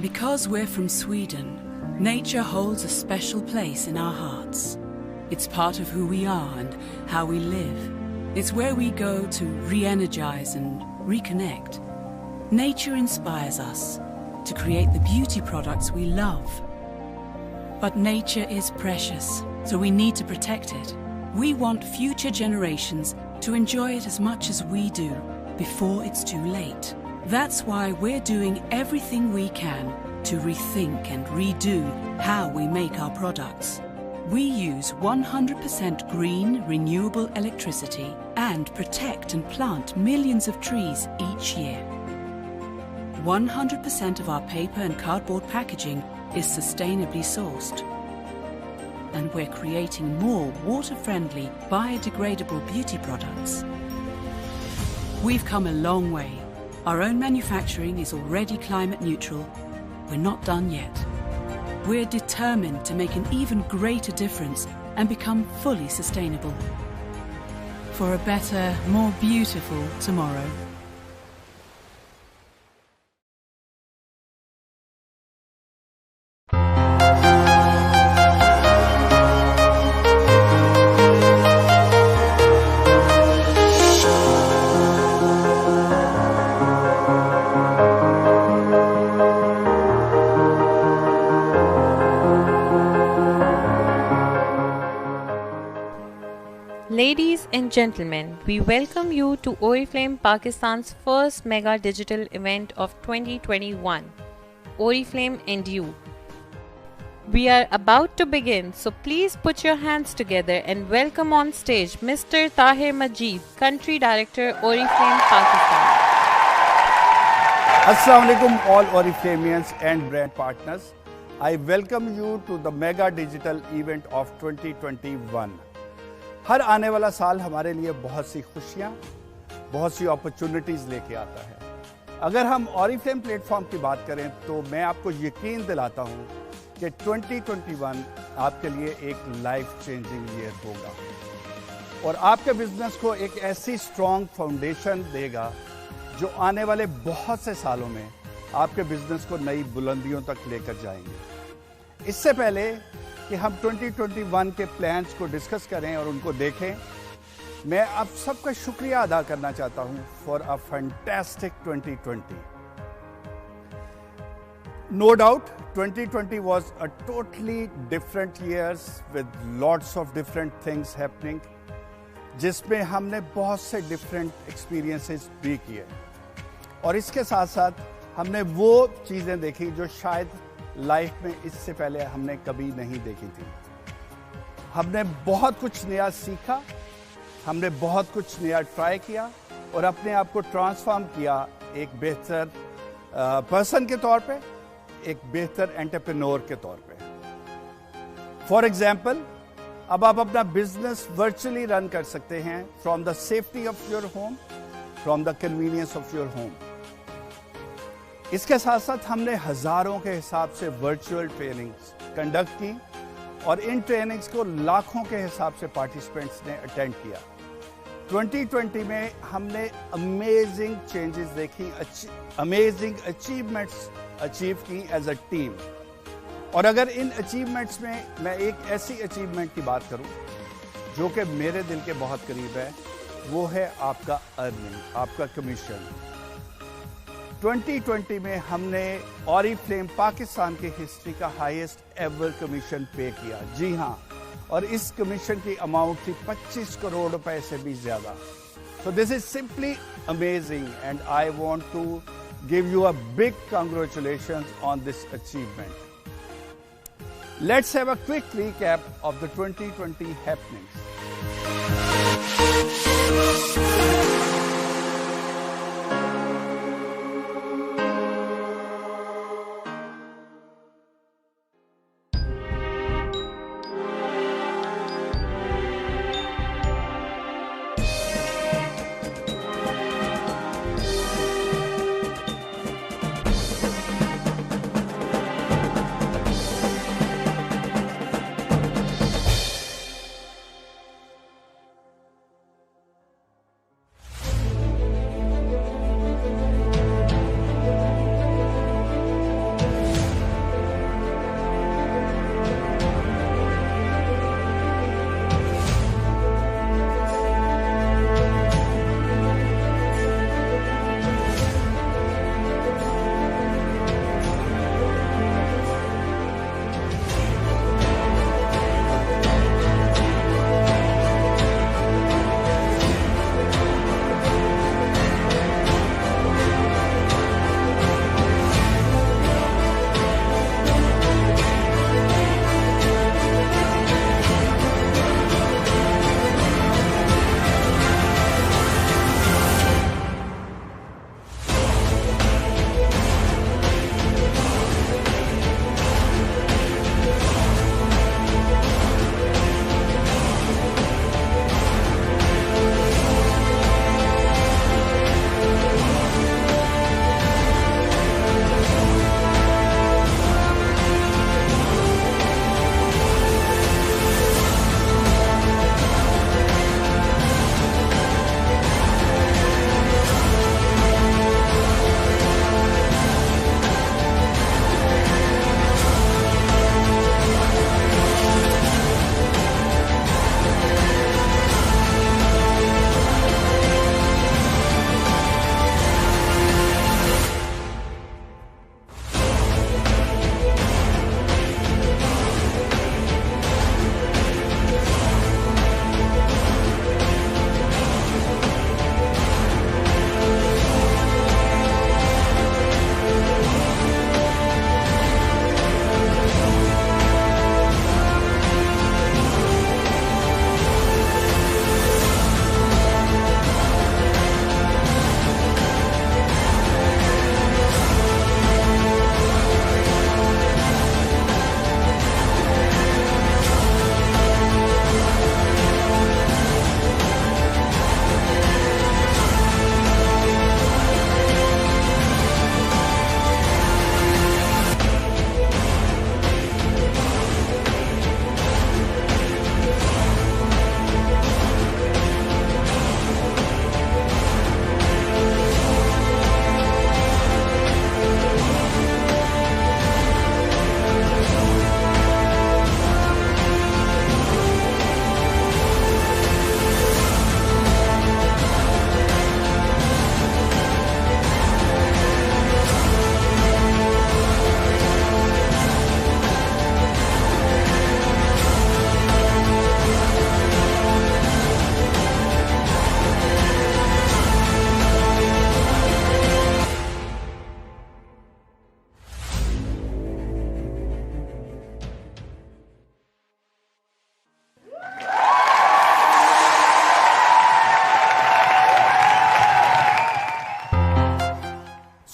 Because we're from Sweden, nature holds a special place in our hearts. It's part of who we are and how we live. It's where we go to re-energize and reconnect. Nature inspires us to create the beauty products we love. But nature is precious, so we need to protect it. We want future generations to enjoy it as much as we do before it's too late. That's why we're doing everything we can to rethink and redo how we make our products. We use 100% green, renewable electricity and protect and plant millions of trees each year. 100% of our paper and cardboard packaging is sustainably sourced. And we're creating more water-friendly, biodegradable beauty products. We've come a long way. Our own manufacturing is already climate neutral. We're not done yet. We're determined to make an even greater difference and become fully sustainable. For a better, more beautiful tomorrow. Ladies and gentlemen, we welcome you to Oriflame Pakistan's first mega digital event of 2021, Oriflame and You. We are about to begin, so please put your hands together and welcome on stage Mr. Tahir Majid, Country Director, Oriflame Pakistan. Assalamu alaikum all Oriflamians and brand partners. I welcome you to the mega digital event of 2021. हर आने वाला साल हमारे लिए बहुत सी खुशियां, बहुत सी opportunities लेके आता है। अगर हम ऑरिफ्लेम प्लेटफॉर्म की बात करें तो मैं आपको यकीन दिलाता हूं कि 2021 आपके लिए एक लाइफ चेंजिंग ईयर होगा और आपके बिजनेस को एक ऐसी स्ट्रॉन्ग फाउंडेशन देगा जो आने वाले बहुत से सालों में आपके बिजनेस को नई बुलंदियों तक लेकर जाएंगे। इससे पहले कि हम 2021 के प्लान्स को डिस्कस करें और उनको देखें, मैं आप सबका शुक्रिया अदा करना चाहता हूं for a fantastic 2020। No doubt 2020 was a totally different years with lots of different things happening, जिसमें हमने बहुत से different experiences भी किए और इसके साथ साथ हमने वो चीजें देखी जो शायद लाइफ में इससे पहले हमने कभी नहीं देखी थी। हमने बहुत कुछ नया सीखा, हमने बहुत कुछ नया ट्राई किया और अपने आप को ट्रांसफॉर्म किया एक बेहतर पर्सन के तौर पे, एक बेहतर एंटरप्रेन्योर के तौर पे। फॉर एग्जाम्पल, अब आप अपना बिजनेस वर्चुअली रन कर सकते हैं from the safety of your home, from the convenience of your home. इसके साथ साथ हमने हजारों के हिसाब से वर्चुअल ट्रेनिंग्स कंडक्ट की और इन ट्रेनिंग्स को लाखों के हिसाब से पार्टिसिपेंट्स ने अटेंड किया। 2020 में हमने अमेजिंग चेंजेस देखी, अमेजिंग अचीवमेंट्स अचीव की एज अ टीम। और अगर इन अचीवमेंट्स में मैं एक ऐसी अचीवमेंट की बात करूं जो कि मेरे दिल के बहुत करीब है, वो है आपका अर्निंग, आपका कमीशन। 2020 में हमने ऑरिफ्लेम पाकिस्तान की हिस्ट्री का हाईएस्ट एवर कमीशन पे किया। जी हां, और इस कमीशन की अमाउंट थी 25 करोड़ रुपए से भी ज्यादा। So this is simply amazing and I want to give you a big congratulations on this achievement. Let's have a quick recap of the 2020 happenings.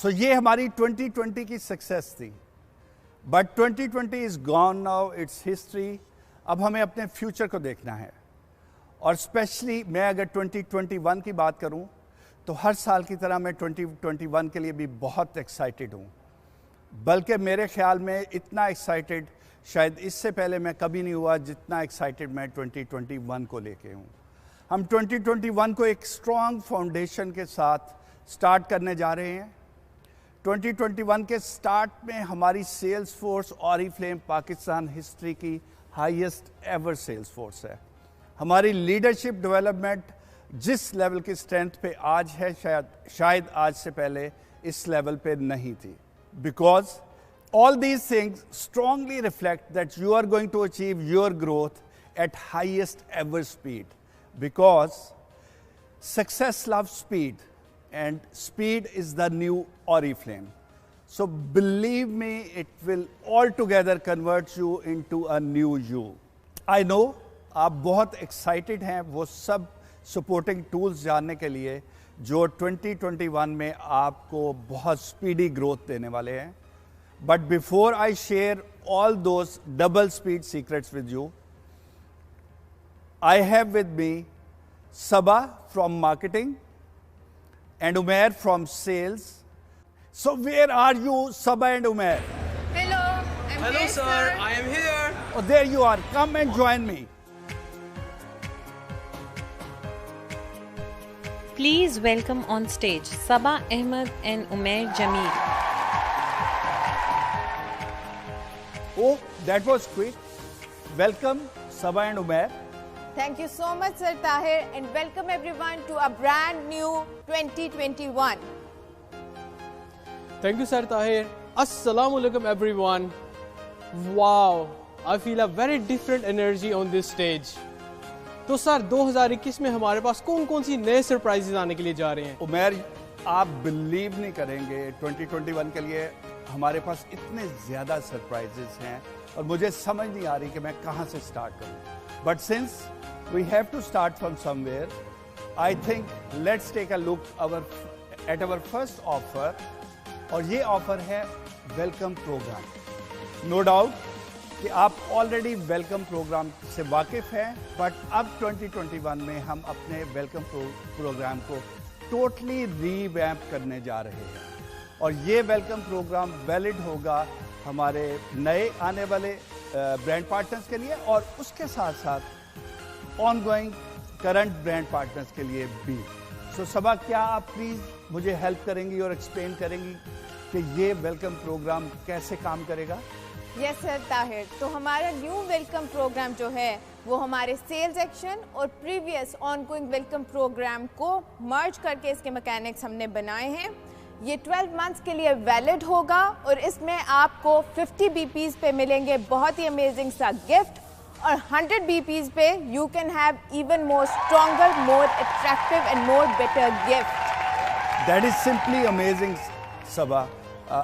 So ये हमारी 2020 की सक्सेस थी, but 2020 is gone now, it's history. अब हमें अपने future को देखना है, और स्पेशली मैं अगर 2021 की बात करूं तो हर साल की तरह मैं 2021 के लिए भी बहुत एक्साइटेड हूं, बल्कि मेरे ख्याल में इतना एक्साइटेड शायद इससे पहले मैं कभी नहीं हुआ जितना एक्साइटेड मैं 2021 को लेके हूं। हम 2021 को एक स्ट्रॉन्ग फाउंडेशन के साथ स्टार्ट करने जा रहे हैं। 2021 के स्टार्ट में हमारी sales force Oriflame Pakistan history की हाईएस्ट एवर सेल्स फोर्स है। हमारी लीडरशिप डेवलपमेंट जिस लेवल की स्ट्रेंथ पे आज है, शायद आज से पहले इस लेवल पे नहीं थी, because all these things strongly reflect that you are going to achieve your growth at highest ever speed, because success loves speed and speed is the new Oriflame. So believe me, it will altogether convert you into a new you. I know आप बहुत excited हैं वो सब supporting tools जानने के लिए जो 2021 में आपको बहुत speedy growth देने वाले हैं। But before I share all those double speed secrets with you, I have with me Sabah from marketing and Umair from sales. So where are you, Sabah and Umair? Hello, Hello, sir. I am here. Oh, there you are. Come and join me. Please welcome on stage Sabah Ahmed and Umair Jamil. Oh, that was quick. Welcome, Sabah and Umair. Thank you so much, Sir Tahir, and welcome everyone to a brand new 2021. Thank you, Sir Tahir. Assalamu alaikum, everyone. Wow, I feel a very different energy on this stage. तो sir 2021 में हमारे पास कौन कौन सी नए surprises आने के लिए जा रहे हैं? उमैर, आप बिलीव नहीं करेंगे, 2021 के लिए हमारे पास इतने ज़्यादा सरप्राइजेस हैं और मुझे समझ नहीं आ रही कि मैं कहाँ से स्टार्ट करूँ। But since we have to start from somewhere, I think let's take a look at our first offer, और ये ऑफर है वेलकम प्रोग्राम। नो डाउट कि आप ऑलरेडी वेलकम प्रोग्राम से वाकिफ़ हैं, बट अब 2021 में हम अपने वेलकम प्रोग्राम को टोटली रीवैम्प करने जा रहे हैं, और ये वेलकम प्रोग्राम वैलिड होगा हमारे नए आने वाले ब्रांड पार्टनर्स के लिए और उसके साथ साथ ऑनगोइंग करंट ब्रांड पार्टनर्स के लिए भी। सो सबा, क्या आप प्लीज़ मुझे हेल्प करेंगी और एक्सप्लेन करेंगी कि ये वेलकम प्रोग्राम कैसे काम करेगा? यस सर ताहिर, तो हमारा न्यू वेलकम प्रोग्राम जो है वो हमारे सेल्स एक्शन और प्रीवियस ऑनगोइंग वेलकम प्रोग्राम को मर्ज करके इसके मैकेनिक्स हमने बनाए हैं। ये 12 मंथ्स के लिए वैलिड होगा और इसमें आपको 50 BPs पे मिलेंगे बहुत ही अमेजिंग सा गिफ्ट, और 100 BPs पे you can have even more stronger, more attractive and more better gift. That is simply amazing, Sabah.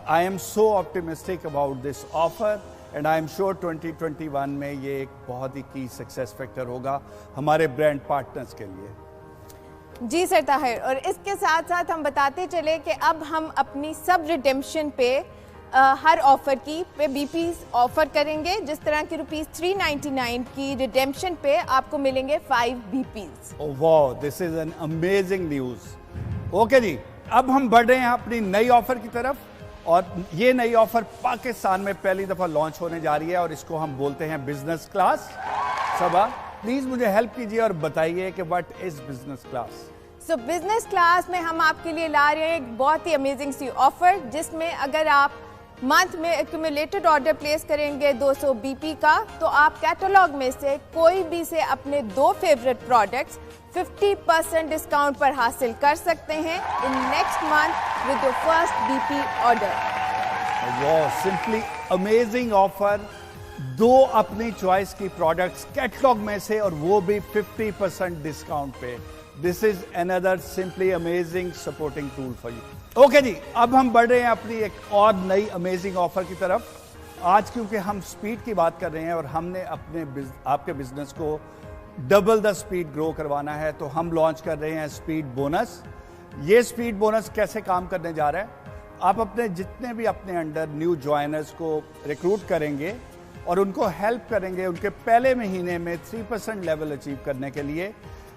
I am so optimistic about this offer and I am sure 2021 में ये एक बहुत ही की success factor होगा हमारे brand partners के लिए। जी sir Tahir, और इसके साथ साथ हम बताते चले कि अब हम अपनी सब रिडेम्पशन पे हर ऑफर की पे BPs ऑफर करेंगे। जिस तरह की ₹399 की रिडेम्पशन पे आपको मिलेंगे 5 BPs। Oh wow, this is an amazing news. Okay ji, अब हम बढ़ रहे हैं अपनी नई ऑफर की तरफ, और ये नई ऑफर पाकिस्तान में पहली दफा लॉन्च होने जा रही है और इसको हम बोलते हैं बिजनेस क्लास। सबा, प्लीज मुझे हेल्प कीजिए और बताइए कि what is business class. So business class में हम आपके लिए ला रहे हैं एक बहुत ही अमेजिंग सी ऑफर, जिसमें अगर आप मंथ में एक्यूमुलेटेड ऑर्डर प्लेस करेंगे 200 BP का, तो आप कैटलॉग में से कोई भी से अपने 2 फेवरेट प्रोडक्ट्स 50% डिस्काउंट पर हासिल कर सकते हैं in next month with your first BP order. वाह, सिंपली अमेजिंग ऑफर। 2 अपनी चॉइस की प्रोडक्ट्स कैटलॉग में से, और वो भी 50% डिस्काउंट पे। This is another simply amazing supporting tool for you. Okay ji, अब हम बढ़ रहे हैं अपनी एक और नई अमेजिंग ऑफर की तरफ। आज क्योंकि हम स्पीड की बात कर रहे हैं और हमने आपके बिजनेस को डबल द स्पीड ग्रो करवाना है, तो हम लॉन्च कर रहे हैं स्पीड बोनस। ये स्पीड बोनस कैसे काम करने जा रहा है? आप अपने जितने भी अपने अंडर न्यू ज्वाइनर्स को रिक्रूट करेंगे और उनको हेल्प करेंगे उनके पहले महीने में 3% लेवल अचीव करने के लिए,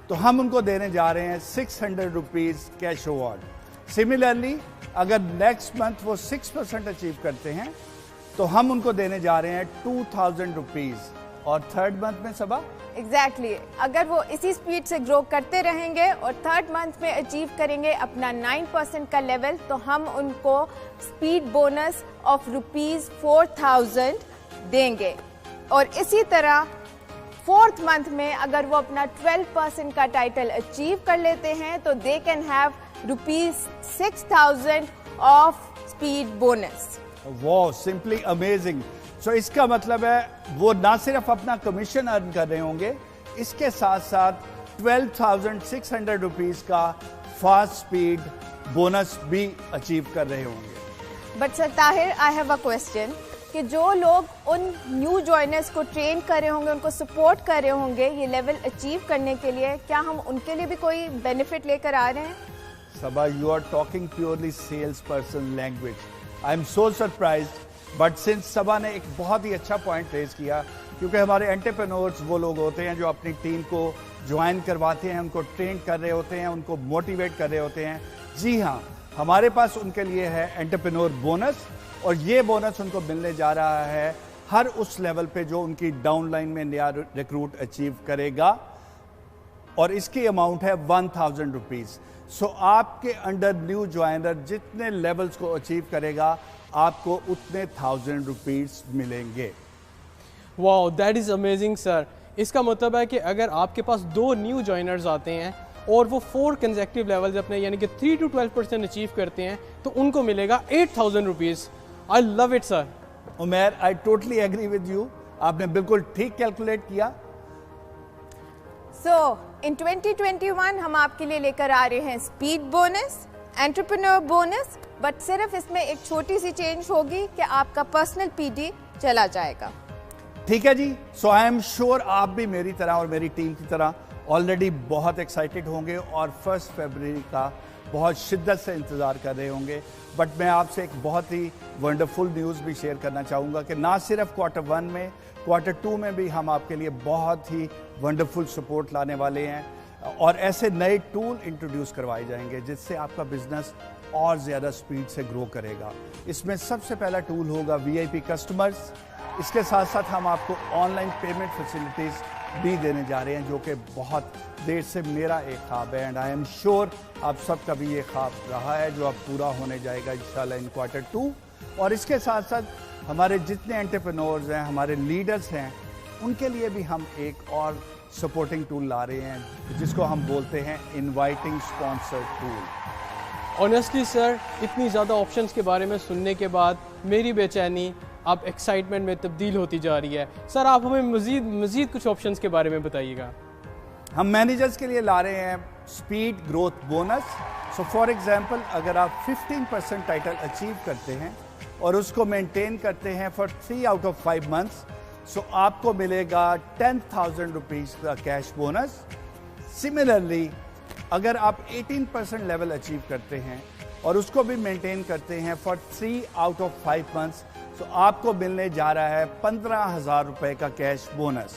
तो हम उनको देने जा रहे हैं 600 रुपीज़ कैश अवार्ड। सिमिलरली अगर नेक्स्ट मंथ वो 6% अचीव करते हैं तो हम उनको देने जा रहे हैं 2000 रुपीज़। और थर्ड मंथ में सबा एग्जैक्टली अगर वो इसी स्पीड से ग्रो करते रहेंगे और थर्ड मंथ में अचीव करेंगे अपना 9% का लेवल, तो हम उनको स्पीड बोनस ऑफ ₹4000 देंगे। और इसी तरह फोर्थ मंथ में अगर वो अपना 12% का टाइटल अचीव कर लेते हैं तो they can have ₹6000 of speed bonus. वो सिंपली अमेजिंग। सो इसका मतलब है वो ना सिर्फ अपना कमीशन अर्न कर रहे होंगे, इसके साथ साथ 12,600 रुपीज़ का फास्ट स्पीड बोनस भी अचीव कर रहे होंगे। But sir Tahir, I have a question कि जो लोग उन न्यू जॉइनर्स को ट्रेन कर रहे होंगे, उनको सपोर्ट कर रहे होंगे ये लेवल अचीव करने के लिए, क्या हम उनके लिए भी कोई बेनिफिट लेकर आ रहे हैं? Saba, you are talking purely sales person language. I am so surprised, but since Saba ने एक बहुत ही अच्छा पॉइंट रेज किया, क्योंकि हमारे एंटरप्रेन्योर्स वो लोग होते हैं जो अपनी टीम को ज्वाइन करवाते हैं, उनको ट्रेन कर रहे होते हैं, उनको मोटिवेट कर रहे होते हैं। जी हाँ, हमारे पास उनके लिए है एंटरप्रेन्योर बोनस, और ये बोनस उनको मिलने जा रहा है हर उस लेवल पे जो उनकी डाउनलाइन में नया रिक्रूट अचीव करेगा, और इसकी अमाउंट है 1000 रुपीज़। सो आपके अंडर न्यू ज्वाइनर जितने लेवल्स को अचीव करेगा आपको उतने 1000 रुपीज़ मिलेंगे। Wow, that is amazing sir. इसका मतलब है कि अगर आपके पास 2 न्यू ज्वाइनर्स आते हैं और वो 4 कंसेक्टिव लेवल्स अपने यानी कि 3 to 12% अचीव करते हैं तो उनको मिलेगा 8000 rupees. I love it sir. Umar, I totally agree with you, आपने बिल्कुल ठीक कैलकुलेट किया। सो इन 2021 हम आपके लिए लेकर आ रहे हैं speed bonus, entrepreneur bonus, but सिर्फ इसमें एक छोटी सी चेंज होगी कि आपका पर्सनल पीडी चला जाएगा। ठीक है जी। सो आई एम श्योर आप भी मेरी तरह और मेरी टीम की तरह ऑलरेडी बहुत एक्साइटेड होंगे और 1 फरवरी का बहुत शिद्दत से इंतज़ार कर रहे होंगे। बट मैं आपसे एक बहुत ही वंडरफुल न्यूज़ भी शेयर करना चाहूँगा कि ना सिर्फ Q1 में, Q2 में भी हम आपके लिए बहुत ही वंडरफुल सपोर्ट लाने वाले हैं, और ऐसे नए टूल इंट्रोड्यूस करवाए जाएंगे जिससे आपका बिजनेस और ज़्यादा स्पीड से ग्रो करेगा। इसमें सबसे पहला टूल होगा VIP कस्टमर्स। इसके साथ साथ हम आपको ऑनलाइन पेमेंट फैसिलिटीज़ भी देने जा रहे हैं, जो कि बहुत देर से मेरा एक ख्वाब है, एंड आई एम श्योर आप सबका भी ये ख्वाब रहा है, जो अब पूरा होने जाएगा इंशाल्लाह इन Q2। और इसके साथ साथ हमारे जितने एंटरप्रेन्योर्स हैं, हमारे लीडर्स हैं, उनके लिए भी हम एक और सपोर्टिंग टूल ला रहे हैं जिसको हम बोलते हैं inviting sponsor tool. Honestly sir, इतनी ज़्यादा ऑप्शंस के बारे में सुनने के बाद मेरी बेचैनी अब एक्साइटमेंट में तब्दील होती जा रही है। सर आप हमें मज़ीद कुछ ऑप्शंस के बारे में बताइएगा। हम मैनेजर्स के लिए ला रहे हैं speed growth bonus. So for example, अगर आप 15% टाइटल अचीव करते हैं और उसको मेंटेन करते हैं फॉर 3 out of 5 months, सो आपको मिलेगा 10,000 रुपीज़ का कैश बोनस। सिमिलरली अगर आप 18% लेवल अचीव करते हैं और उसको भी मेंटेन करते हैं फॉर 3 out of 5 months, तो आपको मिलने जा रहा है 15,000 रुपए का कैश बोनस।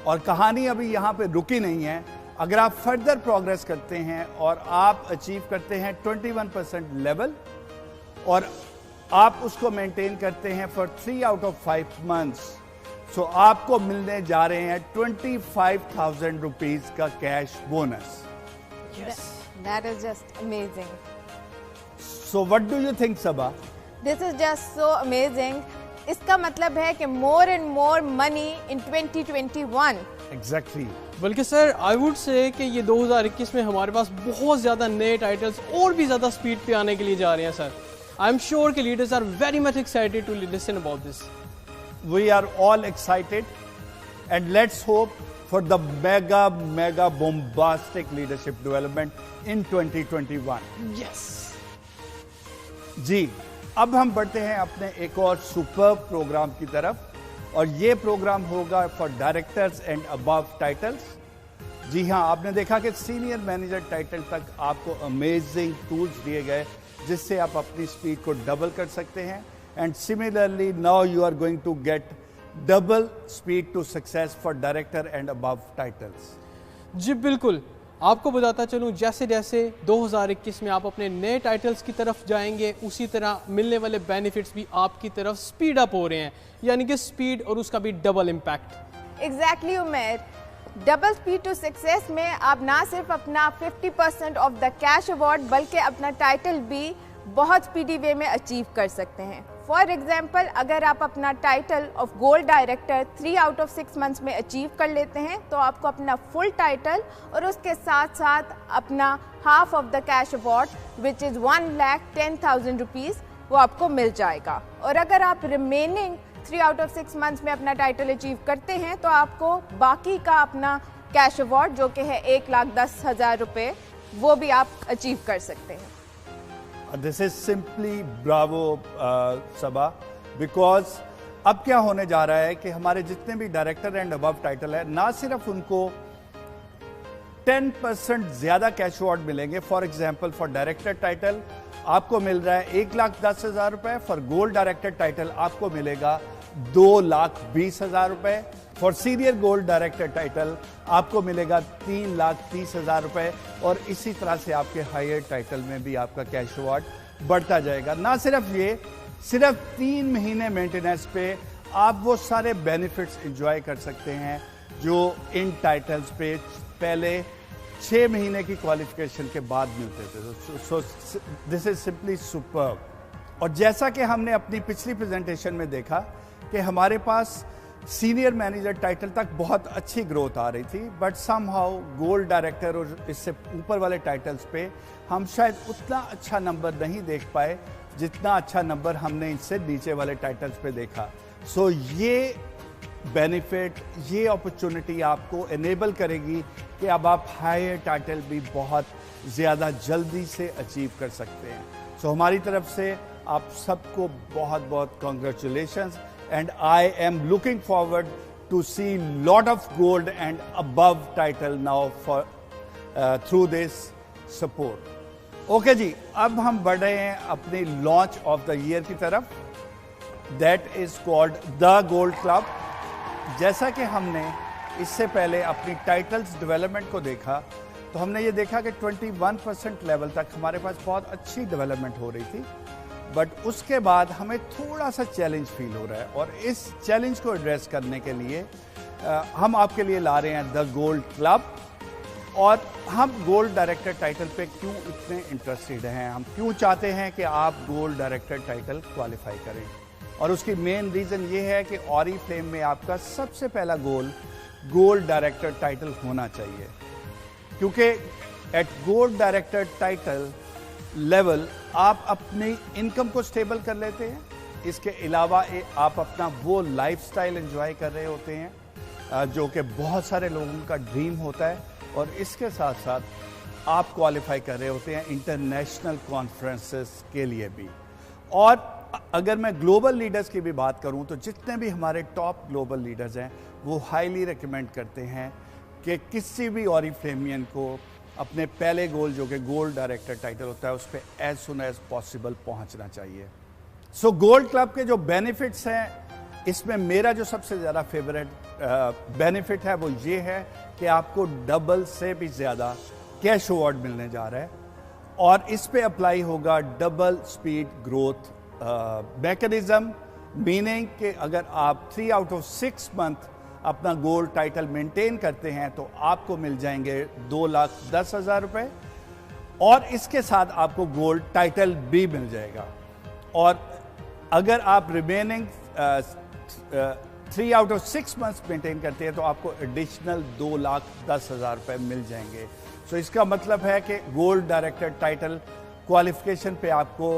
और कहानी अभी यहाँ पे रुकी नहीं है। अगर आप फर्दर प्रोग्रेस करते हैं और आप अचीव करते हैं 21% लेवल और आप उसको मेंटेन करते हैं फॉर 3 out of 5 months, सो आपको मिलने जा रहे हैं 25,000 रुपीज का cash bonus. That is just amazing. So what do you think, Sabha? This is just so amazing. इसका मतलब है कि more and more money in 2021. Exactly. बल्कि सर आई वुड से कि ये 2021 में हमारे पास बहुत ज़्यादा नए टाइटल्स और भी ज़्यादा स्पीड पे आने के लिए जा रहे हैं सर। आई एम श्योर कि leaders are very much excited to listen about this. We are all excited and let's hope for the mega bombastic leadership development in 2021. Yes. जी, अब हम बढ़ते हैं अपने एक और सुपर प्रोग्राम की तरफ, और ये प्रोग्राम होगा for directors and above titles. जी हाँ, आपने देखा कि सीनियर मैनेजर टाइटल तक आपको अमेजिंग टूल्स दिए गए जिससे आप अपनी स्पीड को डबल कर सकते हैं। And similarly now you are going to get double speed to success for director and above titles. जी बिल्कुल, आपको बताता चलूं, जैसे जैसे 2021 में आप अपने नए टाइटल्स की तरफ जाएंगे, उसी तरह मिलने वाले बेनिफिट्स भी आपकी तरफ स्पीड अप हो रहे हैं, यानी कि स्पीड और उसका भी double impact. Exactly Umer, double speed to success में आप ना सिर्फ अपना 50% ऑफ द कैश अवार्ड बल्कि अपना टाइटल भी बहुत स्पीडी वे में अचीव कर सकते हैं। फॉर एग्जाम्पल, अगर आप अपना title of gold director 3 out of 6 months में अचीव कर लेते हैं तो आपको अपना फुल टाइटल और उसके साथ साथ अपना half of the cash award which is 1,10,000 rupees वो आपको मिल जाएगा। और अगर आप रिमेनिंग 3 आउट ऑफ 6 मंथ्स में अपना टाइटल अचीव करते हैं तो आपको बाकी का अपना कैश अवार्ड जो कि है 1,10,000 रुपये वो भी आप अचीव कर सकते हैं। This is simply bravo Saba, because अब क्या होने जा रहा है कि हमारे जितने भी डायरेक्टर एंड अबव टाइटल है, ना सिर्फ उनको 10% ज्यादा कैश अवार्ड मिलेंगे। For example, for director title आपको मिल रहा है 1,10,000 रुपए, फॉर गोल्ड डायरेक्टर टाइटल आपको मिलेगा 2,20,000 रुपए, for senior gold director title आपको मिलेगा 3,30,000 रुपए, और इसी तरह से आपके हायर टाइटल में भी आपका कैश अवार्ड बढ़ता जाएगा। ना सिर्फ ये, सिर्फ 3 महीने मेंटेनेंस पे आप वो सारे बेनिफिट्स एंजॉय कर सकते हैं जो इन टाइटल्स पे पहले 6 महीने की क्वालिफिकेशन के बाद मिलते थे। सो दिस इज सिंपली सुपर्ब। और जैसा कि हमने अपनी पिछली प्रेजेंटेशन में देखा कि हमारे पास सीनियर मैनेजर टाइटल तक बहुत अच्छी ग्रोथ आ रही थी, बट समहाउ गोल्ड डायरेक्टर और इससे ऊपर वाले टाइटल्स पे हम शायद उतना अच्छा नंबर नहीं देख पाए जितना अच्छा नंबर हमने इससे नीचे वाले टाइटल्स पे देखा। सो ये बेनिफिट, ये अपॉर्चुनिटी आपको एनेबल करेगी कि अब आप हायर टाइटल भी बहुत ज़्यादा जल्दी से अचीव कर सकते हैं। सो हमारी तरफ से आप सबको बहुत बहुत congratulations, and I am looking forward to see lot of gold and above title now for through this support. Okay जी, अब हम बढ़ रहे हैं अपनी लॉन्च ऑफ द ईयर की तरफ, that is called the Gold Club। जैसा कि हमने इससे पहले अपनी टाइटल्स डेवलपमेंट को देखा तो हमने ये देखा कि 21% लेवल तक हमारे पास बहुत अच्छी डेवलपमेंट हो रही थी, बट उसके बाद हमें थोड़ा सा चैलेंज फील हो रहा है, और इस चैलेंज को एड्रेस करने के लिए हम आपके लिए ला रहे हैं द गोल्ड क्लब। और हम गोल्ड डायरेक्टर टाइटल पे क्यों इतने इंटरेस्टेड हैं, हम क्यों चाहते हैं कि आप गोल्ड डायरेक्टर टाइटल क्वालिफाई करें, और उसकी मेन रीज़न ये है कि ऑरीफ्लेम में आपका सबसे पहला गोल गोल्ड डायरेक्टर टाइटल होना चाहिए, क्योंकि at gold director title level आप अपनी इनकम को स्टेबल कर लेते हैं। इसके अलावा आप अपना वो लाइफस्टाइल एंजॉय कर रहे होते हैं जो कि बहुत सारे लोगों का ड्रीम होता है, और इसके साथ साथ आप क्वालिफाई कर रहे होते हैं इंटरनेशनल कॉन्फ्रेंसेस के लिए भी। और अगर मैं ग्लोबल लीडर्स की भी बात करूं तो जितने भी हमारे टॉप ग्लोबल लीडर्स हैं वो हाईली रिकमेंड करते हैं कि किसी भी ऑरीफ्लेमियन को अपने पहले गोल जो कि गोल्ड डायरेक्टर टाइटल होता है उस पर एज सुन एज पॉसिबल पहुंचना चाहिए। सो गोल्ड क्लब के जो बेनिफिट्स हैं, इसमें मेरा जो सबसे ज़्यादा फेवरेट बेनिफिट है वो ये है कि आपको डबल से भी ज़्यादा कैश अवार्ड मिलने जा रहा है, और इस पे अप्लाई होगा double speed growth mechanism, meaning कि अगर आप 3 आउट ऑफ 6 मंथ अपना गोल्ड टाइटल मेंटेन करते हैं तो आपको मिल जाएंगे 2,10,000 रुपए, और इसके साथ आपको गोल्ड टाइटल भी मिल जाएगा। और अगर आप remaining 3 out of 6 months maintain करते हैं तो आपको एडिशनल 2,10,000 रुपए मिल जाएंगे। सो इसका मतलब है कि गोल्ड डायरेक्टर टाइटल क्वालिफिकेशन पे आपको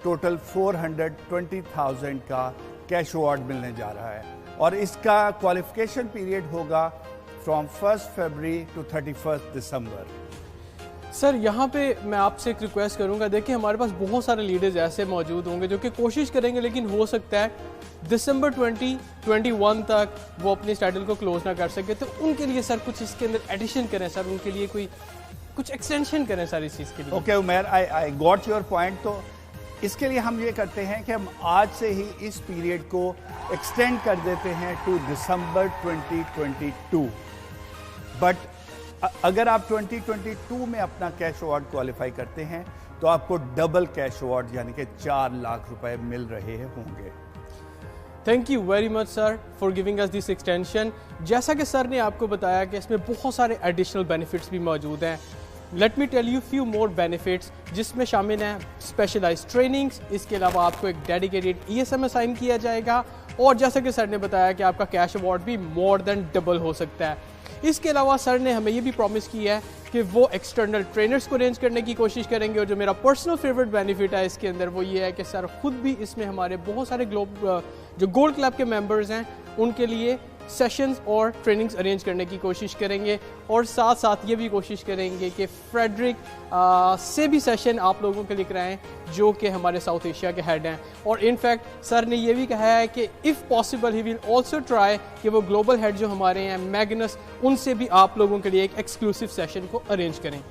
टोटल 420,000 का कैश अवार्ड मिलने जा रहा है, और इसका क्वालिफिकेशन पीरियड होगा from 1 February to 31 December. Sir यहाँ पे मैं आपसे एक रिक्वेस्ट करूँगा, देखिए हमारे पास बहुत सारे लीडर्स ऐसे मौजूद होंगे जो कि कोशिश करेंगे, लेकिन हो सकता है दिसंबर 2021 तक वो अपने टाइटल को क्लोज ना कर सके, तो उनके लिए सर कुछ इसके अंदर एडिशन करें सर, उनके लिए कुछ एक्सटेंशन करें सर इस चीज़ के लिए। Okay Umer, I got your point. तो इसके लिए हम ये करते हैं कि हम आज से ही इस पीरियड को एक्सटेंड कर देते हैं टू दिसंबर 2022। बट अगर आप 2022 में अपना कैश अवार्ड क्वालिफाई करते हैं तो आपको डबल कैश अवार्ड यानी कि 4 लाख रुपए मिल रहे होंगे। Thank you very much sir for giving us this extension. जैसा कि सर ने आपको बताया कि इसमें बहुत सारे एडिशनल बेनिफिट्स भी मौजूद हैं। Let me tell you few more benefits, जिसमें शामिल हैं स्पेशलाइज्ड ट्रेनिंग्स, इसके अलावा आपको एक डेडिकेटेड ESM असाइन किया जाएगा, और जैसा कि सर ने बताया कि आपका कैश अवार्ड भी मोर देन डबल हो सकता है। इसके अलावा सर ने हमें ये भी प्रॉमिस किया है कि वो एक्सटर्नल ट्रेनर्स को अरेंज करने की कोशिश करेंगे, और जो मेरा पर्सनल फेवरेट बेनिफिट है इसके अंदर वो ये है कि सर खुद भी इसमें हमारे बहुत सारे जो गोल्ड क्लब के मेंबर्स हैं उनके लिए सेशंस और ट्रेनिंग्स अरेंज करने की कोशिश करेंगे, और साथ साथ ये भी कोशिश करेंगे कि फ्रेडरिक से भी सेशन आप लोगों के लिए कराएं जो कि हमारे साउथ एशिया के हेड हैं। और इनफैक्ट सर ने ये भी कहा है कि if possible he will also try कि वो ग्लोबल हेड जो हमारे हैं मैग्नस, उनसे भी आप लोगों के लिए एक एक्सक्लूसिव सेशन को अरेंज करें।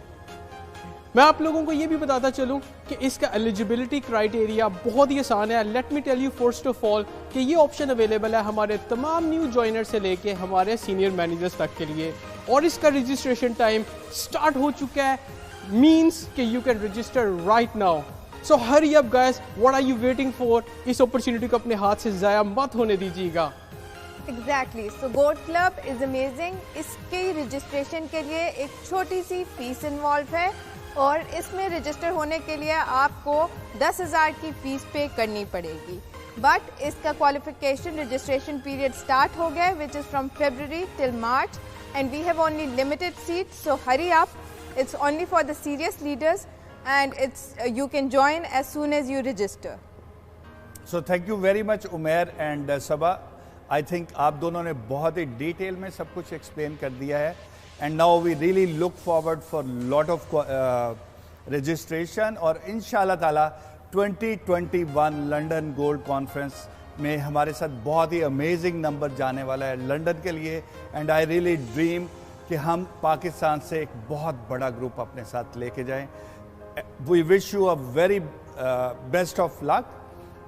मैं आप लोगों को ये भी बताता चलूं कि इसका एलिजिबिलिटी क्राइटेरिया बहुत ही आसान है। Let me tell you first of all कि ये ऑप्शन अवेलेबल है हमारे तमाम न्यू जॉइनर से लेके हमारे सीनियर मैनेजर्स तक के लिए, और इसका रजिस्ट्रेशन टाइम स्टार्ट हो चुका है, मींस कि you can register right now. So hurry up guys, what are you waiting for? इस अपॉर्चुनिटी को अपने हाथ से ज़ाया मत होने दीजिएगा। Exactly, so gold club is amazing. इसके रजिस्ट्रेशन के लिए एक छोटी सी फीस इन्वॉल्व है, और इसमें रजिस्टर होने के लिए आपको 10,000 की फ़ीस पे करनी पड़ेगी। बट इसका क्वालिफिकेशन रजिस्ट्रेशन पीरियड स्टार्ट हो गया है, which is from February till March, and we have only limited seats, so hurry up. It's only for the serious leaders, and you can join as soon as you register. So thank you very much Umer and Saba. I think आप दोनों ने बहुत ही detail में सब कुछ explain कर दिया है, and now we really look forward for lot of registration, और इंशाल्लाह ताला 2021 लंदन गोल्ड कॉन्फ्रेंस में हमारे साथ बहुत ही अमेजिंग नंबर जाने वाला है लंदन के लिए, एंड आई रियली ड्रीम कि हम पाकिस्तान से एक बहुत बड़ा ग्रुप अपने साथ लेके जाएं। We wish you a very best of luck,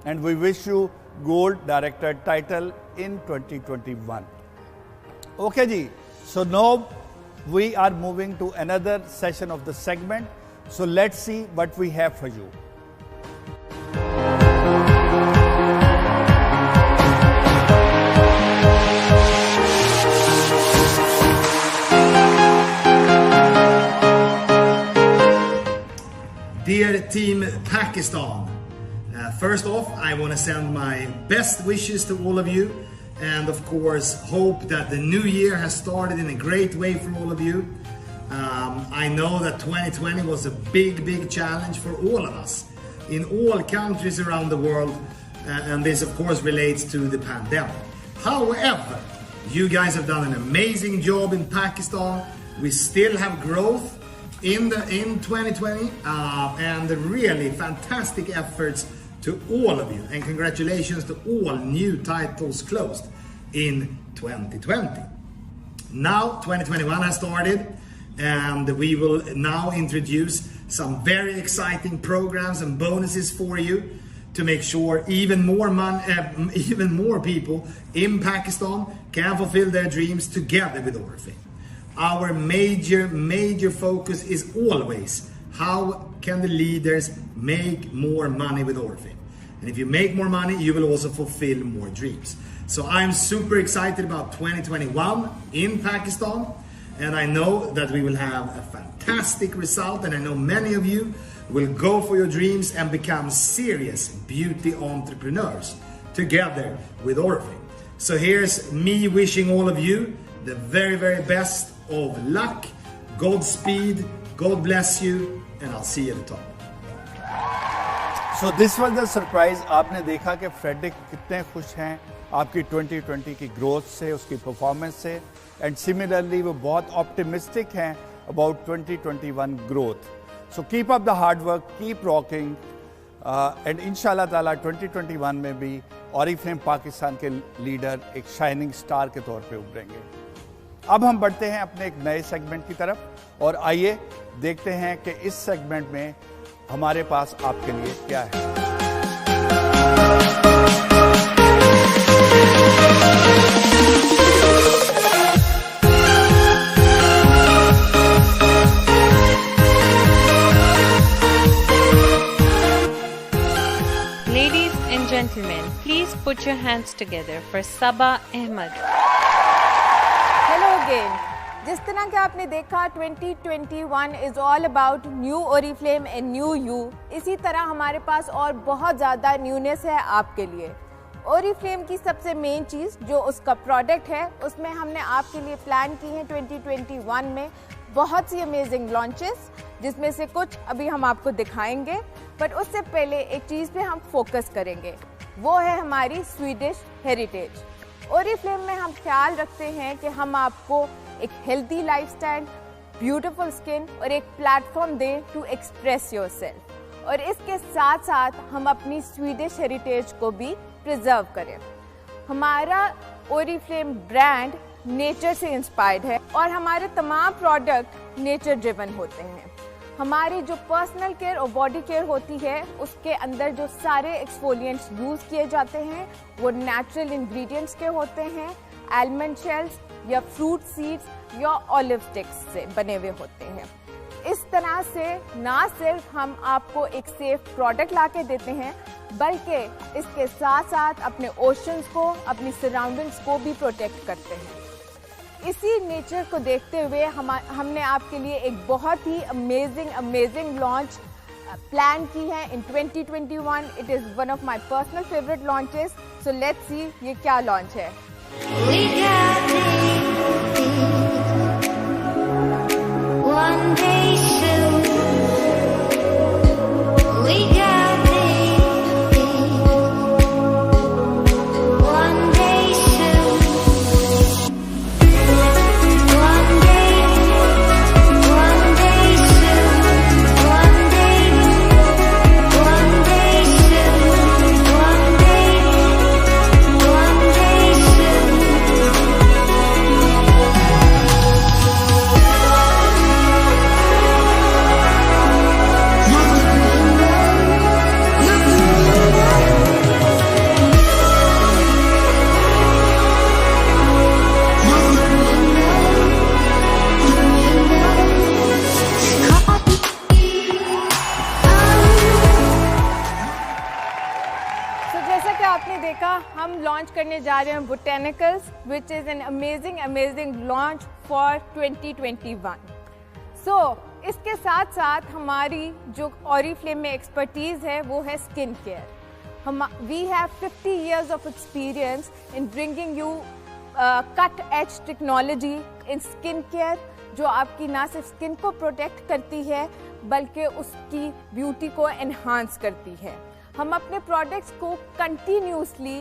and we wish you gold director title in 2021। Okay ji, so now we are moving to another session of the segment, so let's see what we have for you. Dear Team Pakistan, first off, I want to send my best wishes to all of you, and of course hope that the new year has started in a great way for all of you. I know that 2020 was a big challenge for all of us in all countries around the world, and this of course relates to the pandemic. However, you guys have done an amazing job in Pakistan. We still have growth in 2020, and really fantastic efforts to all of you, and congratulations to all new titles closed in 2020. Now 2021 has started, and we will now introduce some very exciting programs and bonuses for you to make sure even more people in Pakistan can fulfill their dreams together with Oriflame. Our major focus is always how can the leaders make more money with Oriflame. And if you make more money, you will also fulfill more dreams. So I'm super excited about 2021 in Pakistan, and I know that we will have a fantastic result, and I know many of you will go for your dreams and become serious beauty entrepreneurs together with Oriflame. So here's me wishing all of you the very best of luck, Godspeed, God bless you, and I'll see you at the top. So this was the surprise. आपने देखा कि Frederick कितने खुश हैं आपकी 2020 की growth से, उसकी परफॉर्मेंस से, एंड सिमिलरली वो बहुत ऑप्टिमिस्टिक हैं about 2021 growth. So keep up the hard work, keep rocking, and इंशाल्लाह ताला 2021 में भी ऑरिफ्लेम पाकिस्तान के लीडर एक शाइनिंग स्टार के तौर पे उभरेंगे. अब हम बढ़ते हैं अपने एक नए सेगमेंट की तरफ, और आइए देखते हैं कि इस सेगमेंट में हमारे पास आपके लिए क्या है. Ladies and gentlemen, please put your hands together for Sabah Ahmed. Hello again. जिस तरह के आपने देखा 2021 is all about new Oriflame and new you, इसी तरह हमारे पास और बहुत ज़्यादा न्यूनेस है आपके लिए। ओरिफ्लेम की सबसे मेन चीज़ जो उसका प्रोडक्ट है, उसमें हमने आपके लिए प्लान की है 2021 में बहुत सी अमेजिंग लॉन्चेस, जिसमें से कुछ अभी हम आपको दिखाएंगे। बट उससे पहले एक चीज़ पे हम फोकस करेंगे, वो है हमारी स्वीडिश हेरिटेज। ओरिफ्लेम में हम ख्याल रखते हैं कि हम आपको एक हेल्दी लाइफस्टाइल, ब्यूटीफुल स्किन और एक प्लेटफॉर्म दें टू एक्सप्रेस योरसेल्फ, और इसके साथ साथ हम अपनी स्वीडिश हेरिटेज को भी प्रिजर्व करें। हमारा ओरिफ्लेम ब्रांड नेचर से इंस्पायर्ड है और हमारे तमाम प्रोडक्ट नेचर ड्रिवन होते हैं। हमारी जो पर्सनल केयर और बॉडी केयर होती है, उसके अंदर जो सारे एक्सफोलिएंट्स यूज़ किए जाते हैं वो नेचुरल इंग्रेडिएंट्स के होते हैं, आलमंड शेल्स या फ्रूट सीड्स या ऑलिव स्टिक्स से बने हुए होते हैं। इस तरह से ना सिर्फ हम आपको एक सेफ प्रोडक्ट ला के देते हैं, बल्कि इसके साथ साथ अपने ओशंस को, अपनी सराउंडिंग्स को भी प्रोटेक्ट करते हैं। इसी नेचर को देखते हुए हमने आपके लिए एक बहुत ही अमेजिंग लॉन्च प्लान की है इन 2021। It is one of my personal favourite launches. So let's see ये क्या लॉन्च है। हम लॉन्च करने जा रहे हैं botanicals, which is an amazing launch for 2021। So इसके साथ साथ हमारी जो ओरिफ्लेम में एक्सपर्टीज़ है वो है skin care. We have 50 years of experience in bringing you cut edge technology in skin care, जो आपकी ना सिर्फ स्किन को प्रोटेक्ट करती है बल्कि उसकी ब्यूटी को एनहांस करती है। हम अपने प्रोडक्ट्स को कंटिन्यूसली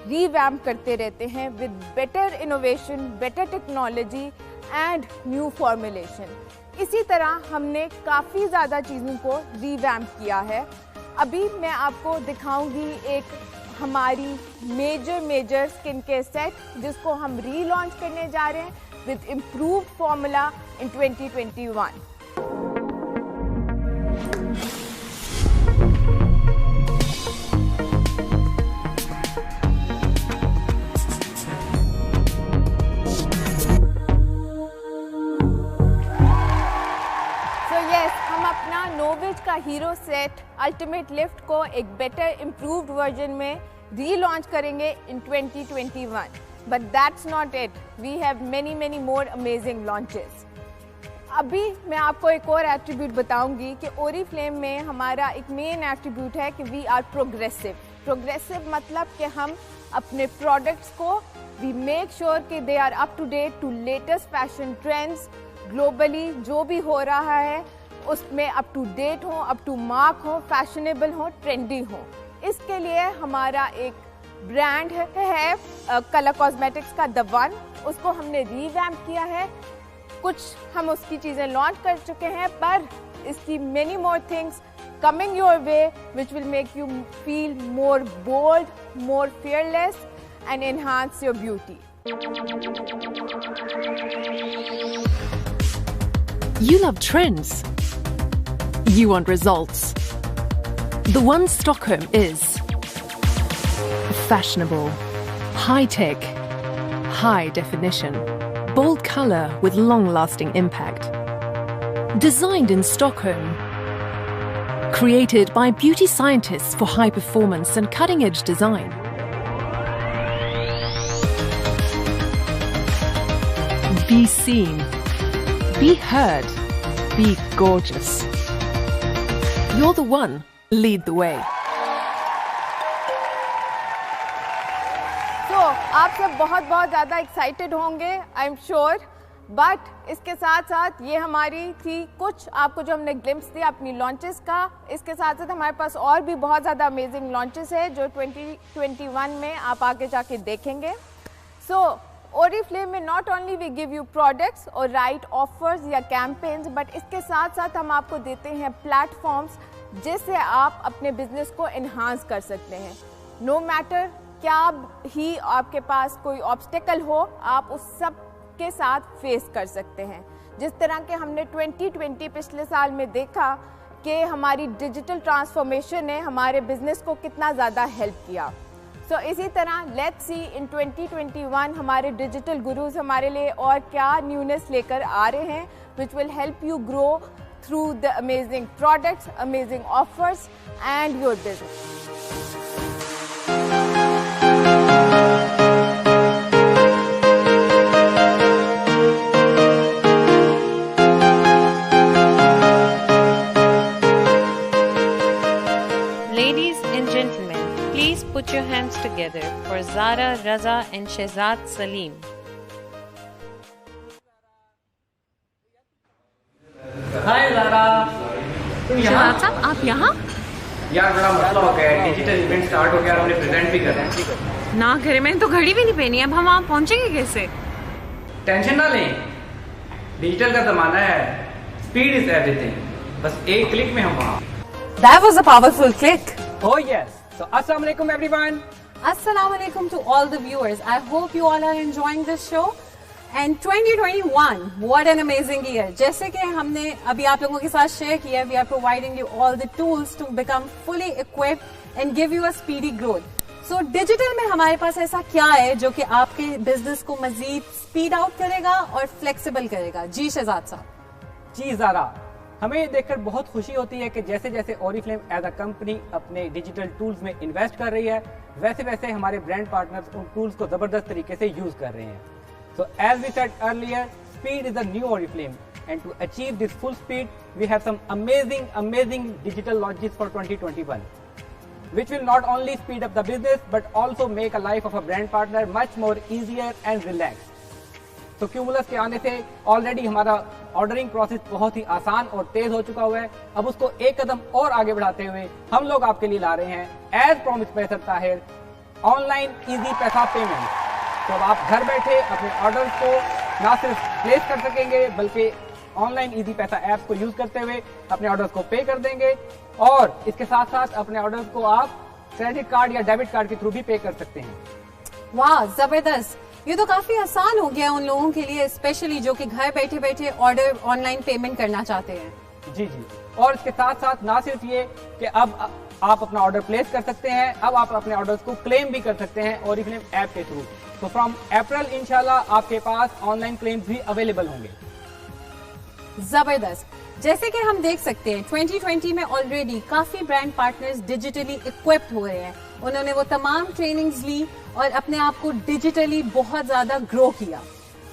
रीवैम्प करते रहते हैं with better innovation, better technology and new formulation. इसी तरह हमने काफ़ी ज़्यादा चीज़ों को रीवैम्प किया है। अभी मैं आपको दिखाऊंगी एक हमारी मेजर स्किन केयर सेट जिसको हम रीलॉन्च करने जा रहे हैं with improved formula in 2021। Novage का हीरो सेट अल्टीमेट लिफ्ट को एक बेटर इम्प्रूव्ड वर्जन में रीलॉन्च करेंगे in 2021। But that's not it, we have many more amazing launches. अभी मैं आपको एक और एट्रीब्यूट बताऊंगी कि ओरिफ्लेम में हमारा एक मेन एट्रीब्यूट है कि वी आर प्रोग्रेसिव मतलब कि हम अपने प्रोडक्ट्स को वी मेक श्योर कि they are up to date to latest fashion trends. Globally जो भी हो रहा है उसमें अप टू डेट हो, अप टू मार्क हो, फैशनेबल हो, ट्रेंडी हो। इसके लिए हमारा एक ब्रांड है कलर कॉस्मेटिक्स का द वन, उसको हमने रीवैम्प किया है। कुछ हम उसकी चीज़ें लॉन्च कर चुके हैं, पर इसकी many more things coming your way which will make you feel more bold, more fearless and enhance your beauty. You love trends. You want results. The one Stockholm is fashionable, high-tech, high definition, bold color with long-lasting impact. Designed in Stockholm. Created by beauty scientists for high performance and cutting-edge design. Be seen. Be heard. Be gorgeous. You're the one. Lead the way. तो आप सब बहुत ज़्यादा excited होंगे, आई am sure, but इसके साथ साथ ये हमारी थी कुछ आपको जो हमने ग्लिम्स दिया अपनी लॉन्चेस का। इसके साथ साथ हमारे पास और भी बहुत ज़्यादा अमेजिंग लॉन्चेस है जो 2021 में आप आगे जाके देखेंगे। सो ओरिफ्लेम में not only we give you products और राइट ऑफर्स या कैंपेन्स, बट इसके साथ साथ हम आपको देते हैं प्लेटफॉर्म्स जिससे आप अपने बिजनेस को एनहांस कर सकते हैं। नो मैटर क्या ही आपके पास कोई ऑब्स्टेकल हो, आप उस सब के साथ फेस कर सकते हैं। जिस तरह के हमने 2020 पिछले साल में देखा कि हमारी डिजिटल ट्रांसफॉर्मेशन ने हमारे बिजनेस को कितना ज़्यादा हेल्प किया। सो इसी तरह लेट्स सी इन 2021 हमारे डिजिटल गुरुज हमारे लिए और क्या न्यूनेस लेकर आ रहे हैं which will help you grow through the amazing products, amazing offers and your business. Ladies and gentlemen, please put your hands together for Zara, Raza and Shehzad Salim. हाय ज़ारा, तुम यहाँ? साहब आप यहाँ? यार बड़ा मसला हो गया है, डिजिटल इवेंट स्टार्ट हो गया और हमने प्रेजेंट भी करना है। ना घरे में तो घड़ी भी नहीं पहनी, अब हम वहाँ पहुँचेंगे कैसे? टेंशन ना लें, डिजिटल का ज़माना है, स्पीड इज एवरीथिंग, बस एक क्लिक में हम वहाँ। That was a powerful click. Oh yes, so अस्सलाम वालेकुम everyone. Assalamu alaikum to all the viewers. I hope you all are enjoying this show. And 2021, what an amazing year. जैसे कि हमने अभी आप लोगों के साथ शेयर किया, we are providing you all the tools to become fully equipped and give you a speedy growth. So digital में हमारे पास ऐसा क्या है जो कि आपके बिजनेस को मजीद स्पीड आउट करेगा और फ्लेक्सिबल करेगा? जी शहजाद साहब। जी ज़ारा, हमें ये देखकर बहुत खुशी होती है कि जैसे जैसे ओरिफ्लेम एज अ कंपनी अपने डिजिटल टूल्स में इन्वेस्ट कर रही है, वैसे वैसे हमारे ब्रांड पार्टनर्स उन टूल्स को जबरदस्त तरीके से यूज कर रहे हैं। So as we said earlier, speed is the new Oriflame, and to achieve this full speed, we have some amazing digital launches for 2021, which will not only speed up the business but also make a life of a brand partner much more easier and relaxed. So Cumulus के आने से already हमारा ordering process बहुत ही आसान और तेज हो चुका हुआ है। अब उसको एक कदम और आगे बढ़ाते हुए हम लोग आपके लिए ला रहे हैं as promise by Tahir online Easypaisa payment. तो अब आप घर बैठे अपने ऑर्डर्स को ना सिर्फ प्लेस कर सकेंगे बल्कि ऑनलाइन इजी पैसा ऐप को यूज करते हुए अपने ऑर्डर्स को पे कर देंगे, और इसके साथ साथ अपने ऑर्डर्स को आप क्रेडिट कार्ड या डेबिट कार्ड के थ्रू भी पे कर सकते हैं। वाह जबरदस्त, ये तो काफी आसान हो गया उन लोगों के लिए, स्पेशली जो कि घर बैठे बैठे ऑर्डर ऑनलाइन पेमेंट करना चाहते हैं। जी जी, और इसके साथ साथ ना सिर्फ ये कि अब आप अपना ऑर्डर प्लेस कर सकते हैं, अब आप अपने ऑर्डर्स को क्लेम भी कर सकते हैं ओरिफ्लेम ऐप के थ्रू। तो फ्रॉम अप्रैल इंशाल्लाह आपके पास ऑनलाइन क्लेम्स भी अवेलेबल होंगे। जबरदस्त, जैसे कि हम देख सकते हैं 2020 में ऑलरेडी काफी ब्रांड पार्टनर्स डिजिटली इक्विप्ड हो रहे हैं। उन्होंने वो तमाम ट्रेनिंग्स ली और अपने आप को डिजिटली बहुत ज्यादा ग्रो किया।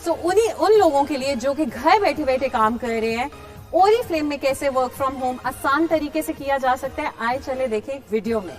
सो उन लोगों के लिए जो कि घर बैठे बैठे काम कर रहे हैं, ओरिफ्लेम में कैसे वर्क फ्रॉम होम आसान तरीके से किया जा सकता है, आए चले देखें एक वीडियो में।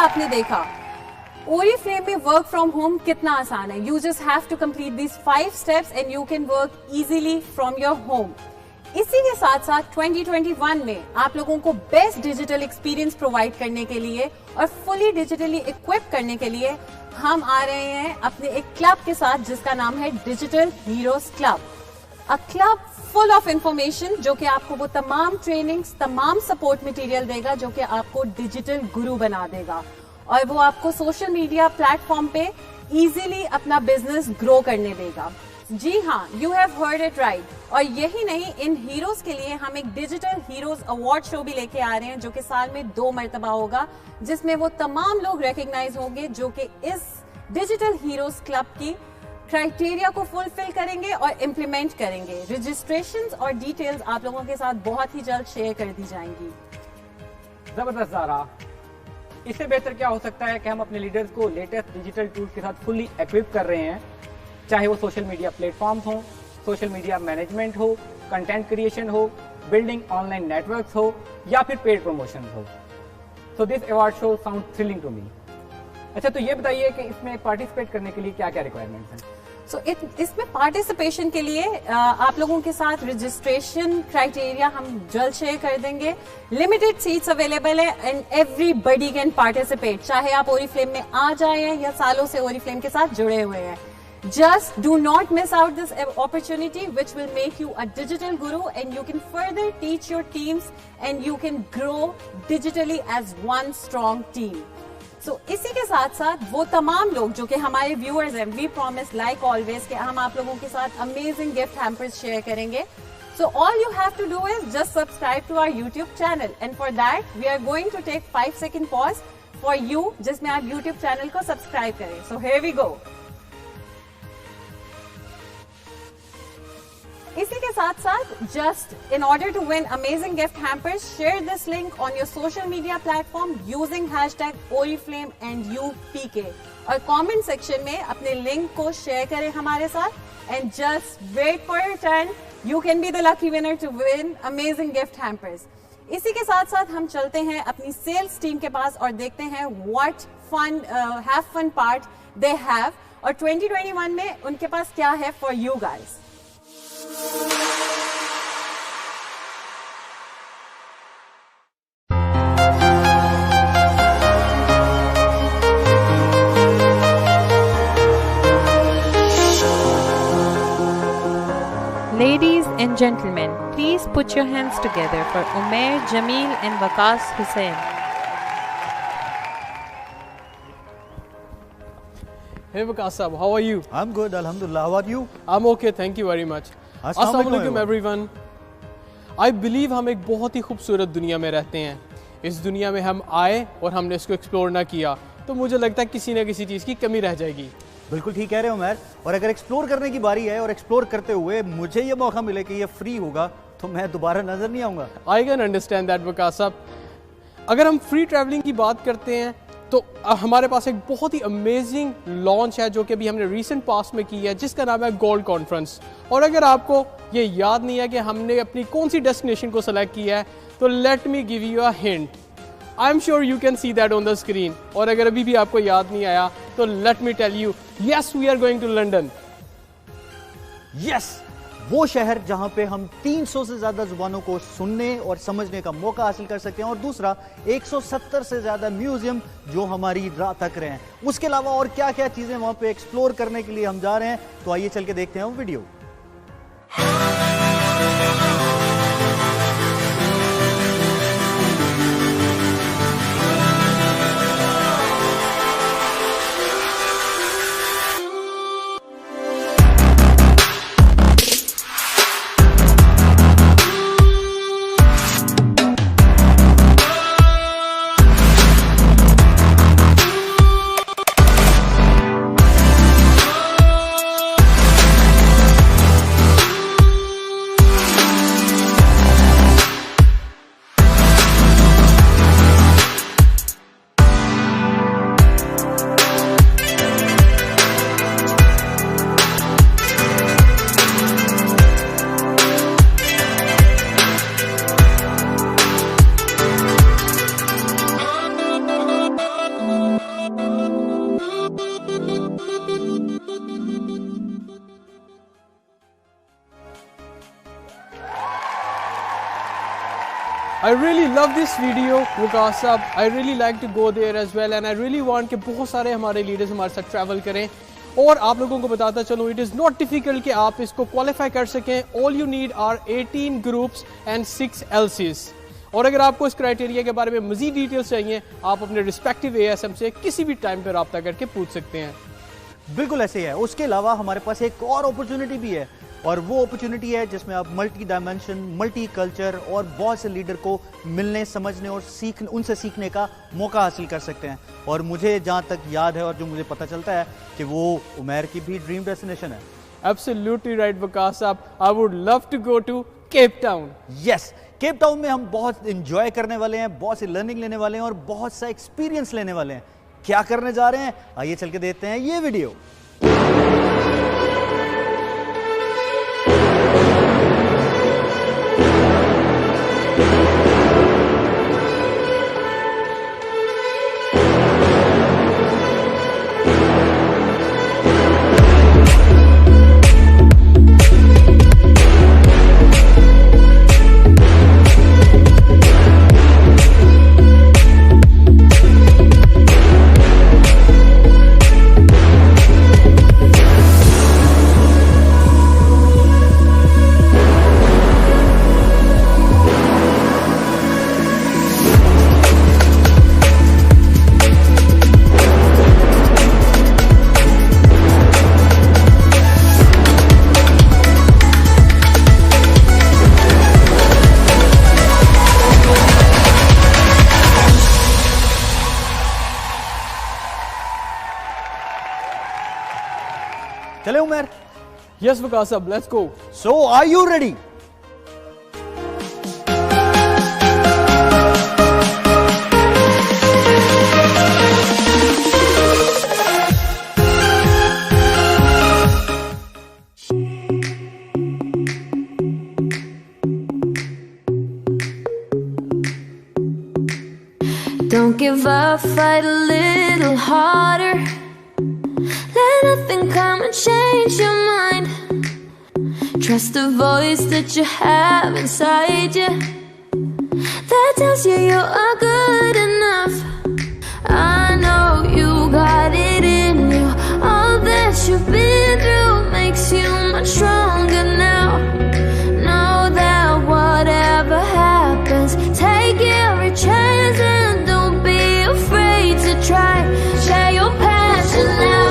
आपने देखा Oriflame में वर्क फ्रॉम होम कितना आसान है. You just have to complete this 5 steps and you can work easily from your home. इसी के साथ साथ 2021 में आप लोगों को बेस्ट डिजिटल एक्सपीरियंस प्रोवाइड करने के लिए और फुली डिजिटली इक्विप करने के लिए हम आ रहे हैं अपने एक क्लब के साथ जिसका नाम है digital heroes club. A club full of information जो कि आपको वो तमाम ट्रेनिंग्स, तमाम सपोर्ट मटेरियल देगा जो कि आपको डिजिटल गुरु बना देगा और वो आपको सोशल मीडिया प्लेटफॉर्म पे इजीली अपना बिजनेस ग्रो करने देगा. जी हाँ, you have heard it right. और यही नहीं, इन हीरोज के लिए हम एक डिजिटल हीरोज अवार्ड शो भी लेके आ रहे हैं जो कि साल में 2 मरतबा होगा, जिसमें वो तमाम लोग रिकॉग्नाइज होंगे जो कि इस डिजिटल हीरोज क्लब की क्राइटेरिया को फुलफिल करेंगे और इम्प्लीमेंट करेंगे. रजिस्ट्रेशंस और डिटेल्स आप लोगों के साथ बहुत ही जल्द शेयर कर दी जाएंगी. जबरदस्त ज़ारा. इससे बेहतर क्या हो सकता है कि हम अपने लीडर्स को लेटेस्ट डिजिटल टूल्स के साथ फुल्ली इक्विप कर रहे हैं, चाहे वो सोशल मीडिया प्लेटफॉर्म्स हो, सोशल मीडिया मैनेजमेंट हो, कंटेंट क्रिएशन हो, बिल्डिंग ऑनलाइन नेटवर्क्स हो या फिर पेड प्रमोशंस हो. So this award show sound thrilling to me. अच्छा, तो ये बताइए कि इसमें पार्टिसिपेट करने के लिए क्या क्या रिक्वायरमेंट्स हैं? इसमें पार्टिसिपेशन के लिए आप लोगों के साथ रजिस्ट्रेशन क्राइटेरिया हम जल्द शेयर कर देंगे. लिमिटेड सीट्स अवेलेबल है एंड एवरीबडी कैन पार्टिसिपेट, चाहे आप ओरिफ्लेम में आ जाए या सालों से ओरिफ्लेम के साथ जुड़े हुए हैं. Just do not miss out this opportunity which will make you a digital guru and you can further teach your teams and you can grow digitally as one strong team. So इसी के साथ साथ वो तमाम लोग जो कि हमारे व्यूअर्स हैं, we promise like always कि हम आप लोगों के साथ amazing gift hampers share करेंगे. So all you have to do is just subscribe to our YouTube channel and for that we are going to take 5-second pause for you जिसमें आप YouTube channel को subscribe करें. So here we go. इसी के साथ साथ just in order to win amazing gift hampers, share this link on your social media platform using hashtag Oriflame and UPK और comment section में अपने लिंक को शेयर करें हमारे साथ and just wait for your turn. You can be the lucky winner to win amazing gift hampers. इसी के साथ साथ हम चलते हैं अपनी सेल्स टीम के पास और देखते हैं what fun have fun part they have और 2021 में उनके पास क्या है for you guys. Ladies and gentlemen, please put your hands together for Umair, Jamil and Waqas Hussain. Hey Waqas sahab, how are you? I'm good, alhamdulillah. How are you? I'm okay, thank you very much. Assalamu alaikum everyone. I believe हम एक बहुत ही खूबसूरत दुनिया में रहते हैं. इस दुनिया में हम आए और हमने इसको एक्सप्लोर ना किया तो मुझे लगता है किसी न किसी चीज़ की कमी रह जाएगी. बिल्कुल ठीक कह रहे हो उमैर. और अगर एक्सप्लोर करने की बारी है और एक्सप्लोर करते हुए मुझे ये मौका मिले कि ये फ्री होगा तो मैं दोबारा नजर नहीं आऊँगा. I can understand that Waqas साहब. अगर हम फ्री ट्रैवलिंग की बात करते हैं तो हमारे पास एक बहुत ही अमेजिंग लॉन्च है जो कि अभी हमने रीसेंट पास्ट में की है जिसका नाम है गोल्ड कॉन्फ्रेंस. और अगर आपको ये याद नहीं है कि हमने अपनी कौन सी डेस्टिनेशन को सेलेक्ट किया है तो let me give you a hint. I am sure you can see that on the screen. और अगर अभी भी आपको याद नहीं आया तो let me tell you, yes we are going to London. Yes, वो शहर जहां पे हम 300 से ज्यादा जुबानों को सुनने और समझने का मौका हासिल कर सकते हैं और दूसरा 170 से ज्यादा म्यूजियम जो हमारी राह तक रहे हैं. उसके अलावा और क्या क्या चीजें वहां पे एक्सप्लोर करने के लिए हम जा रहे हैं तो आइए चल के देखते हैं वो video. I really love this video, Waqas साहब. I really like to go there as well, and I really want कि बहुत सारे हमारे लीडर्स हमारे साथ ट्रैवल करें. और आप लोगों को बताता चलूँ, इट इज़ नॉट डिफिकल्ट कि आप इसको क्वालिफाई कर सकें. All you need are 18 groups and 6 LCs. और अगर आपको इस क्राइटेरिया के बारे में मजीद डिटेल्स चाहिए, आप अपने रिस्पेक्टिव ASM से किसी भी टाइम पर रब्ता करके पूछ सकते हैं. बिल्कुल ऐसे ही है. उसके अलावा हमारे पास एक और अपॉर्चुनिटी भी है, और वो अपॉर्चुनिटी है जिसमें आप मल्टी डायमेंशन, मल्टी कल्चर और बहुत से लीडर को मिलने, समझने और उनसे सीखने का मौका हासिल कर सकते हैं. और मुझे जहाँ तक याद है और जो मुझे पता चलता है कि वो उमैर की भी ड्रीम डेस्टिनेशन है. Absolutely right, वकास साहब. I would love to go to Cape Town. Yes, Cape Town में हम बहुत इंजॉय करने वाले हैं, बहुत सी लर्निंग लेने वाले हैं और बहुत सा एक्सपीरियंस लेने वाले हैं. क्या करने जा रहे हैं, आइए चल के देखते हैं ये वीडियो. चले उमर? Yes, वकास साहब, let's go. So, are you ready? Don't give up, fight a little harder. Let nothing come and change your mind. Trust the voice that you have inside you that tells you you are good enough. I know you got it in you. All that you've been through makes you much stronger now. Know that whatever happens, take every chance and don't be afraid to try. Share your passion now.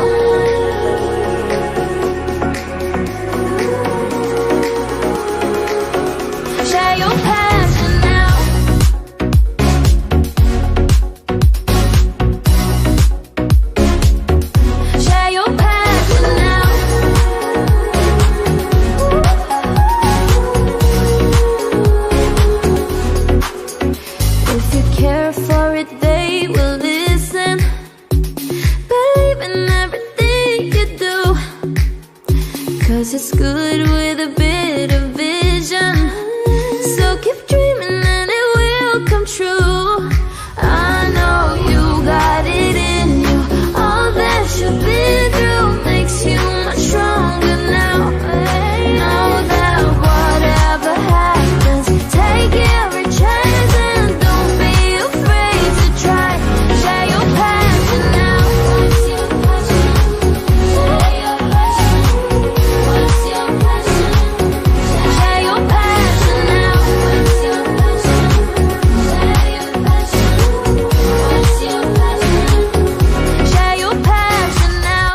It's good with a bit of vision, so keep dreaming and it will come true. I know you got it in you. All that you've been through makes you much stronger now. Know that whatever happens, take every chance and don't be afraid to try. Share your passion now. What's your passion? Share your passion. What's your passion? Share your passion now. What's your passion? Share your passion. What's your passion? Share your passion now.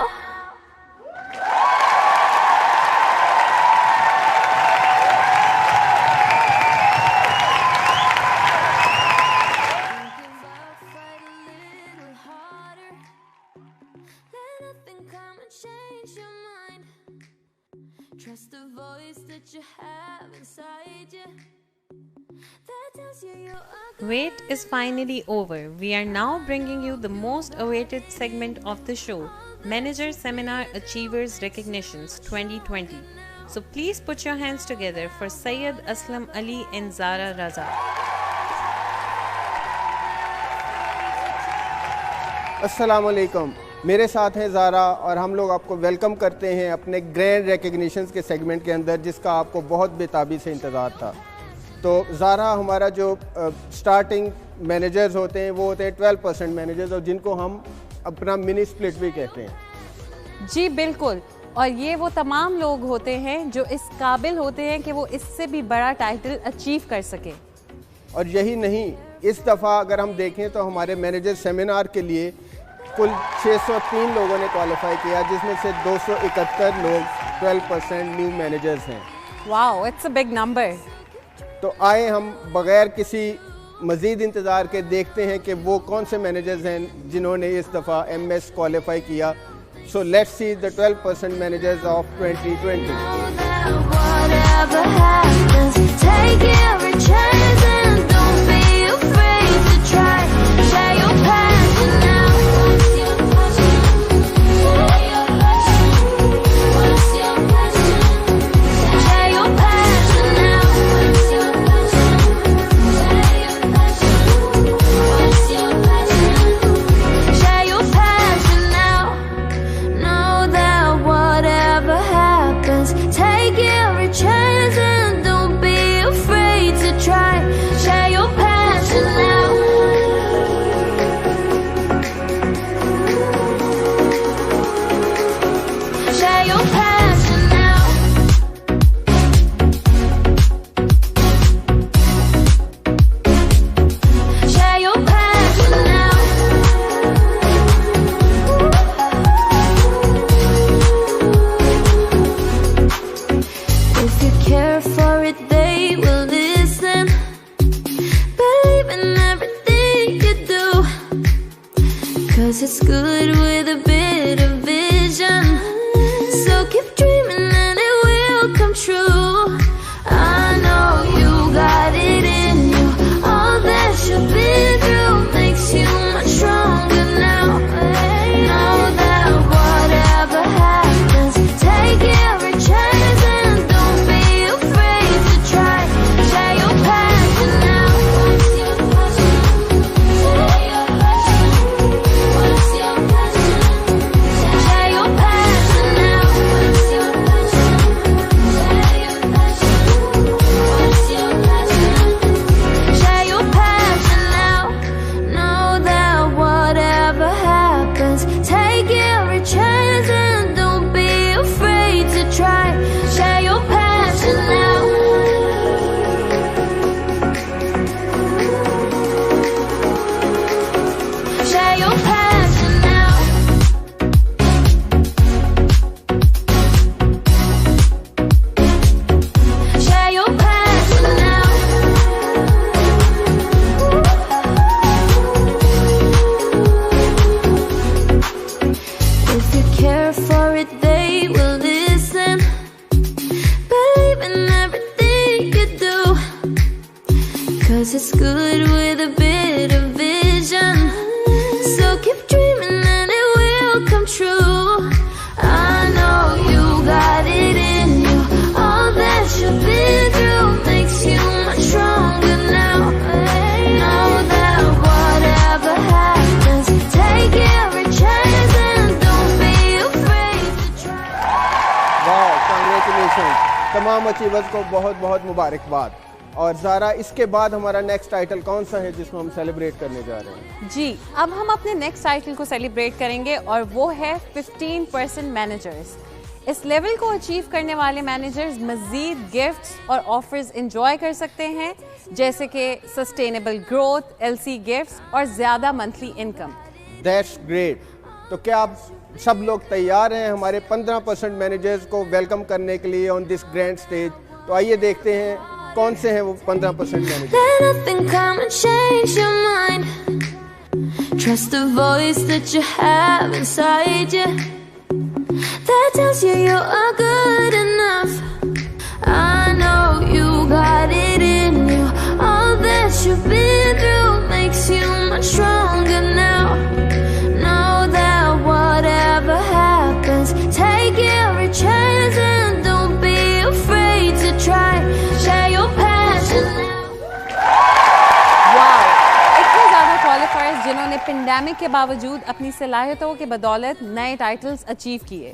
Fight a little harder. Let nothing come and change your mind. Trust the voice that you have inside you that tells you you are good. Wait is finally over. We are now bringing you the most awaited segment of the show, Manager Seminar Achievers Recognitions 2020. So please put your hands together for Syed Aslam Ali and Zara Raza. अस्सलाम वालेकुम, मेरे साथ हैं ज़ारा और हम लोग आपको welcome करते हैं अपने ग्रैंड रिकग्निशंस के सेगमेंट के अंदर, जिसका आपको बहुत बेताबी से इंतज़ार था. तो ज़ारा हमारा जो स्टार्टिंग मैनेजर्स होते हैं वो होते हैं 12% मैनेजर्स, और जिनको हम अपना मिनी स्प्लिट भी कहते हैं। जी बिल्कुल, और ये वो तमाम लोग होते हैं जो इस काबिल होते हैं कि वो इससे भी बड़ा टाइटल अचीव कर सके। और यही नहीं, इस दफ़ा अगर हम देखें तो हमारे मैनेजर सेमिनार के लिए कुल 603 लोगों ने क्वालिफाई किया, जिसमें से 271 लोग 12% न्यू मैनेजर्स हैं। Wow, it's a big number. तो आए हम बगैर किसी मज़ीद इंतज़ार के देखते हैं कि वो कौन से मैनेजर्स हैं जिन्होंने इस दफ़ा MS क्वालिफाई किया। So let's see the 12% managers of 2020। It's good with a bit of vision, so keep dreaming and it will come true. I know you got it in you. All that you've been through makes you much stronger now. Know that whatever happens, take every chance and don't be afraid to try. Share your passion now. It's good with a bit of vision, so keep dreaming and it will come true. I know you got it in you. All that you've been through makes you much stronger now. Know that whatever happens, take every chance and don't be afraid to try. वाह, congratulation. तमाम achievers को बहुत बहुत मुबारकबाद। और ज़ारा, इसके बाद हमारा नेक्स्ट टाइटल कौन सा है जिसको हम सेलिब्रेट करने जा रहे हैं? जी, अब हम अपने नेक्स्ट टाइटल को सेलिब्रेट करेंगे और वो है 15% मैनेजर्स। इस लेवल को अचीव करने वाले मैनेजर्स मज़ीद गिफ्ट्स और ऑफर्स इंजॉय कर सकते हैं, जैसे कि सस्टेनेबल ग्रोथ, LC गिफ्ट्स और ज़्यादा मंथली इनकम। That's great. तो क्या आप सब लोग तैयार हैं हमारे 15% मैनेजर्स को वेलकम करने के लिए ऑन दिस ग्रैंड स्टेज? तो आइए देखते हैं कौन से हैं वो 15% manager. Let nothing come and change your mind. Trust the voice that you have inside you that tells you you are good enough. I know you got it in you. All that you've been through makes you much stronger now. Know that whatever happens, take every chance and don't be afraid to try. Share your passion now. Wow, इतने ज़्यादा क्वालिफायर्स जिन्होंने pandemic के बावजूद अपनी सलाहियतों के बदौलत नए titles achieve किए।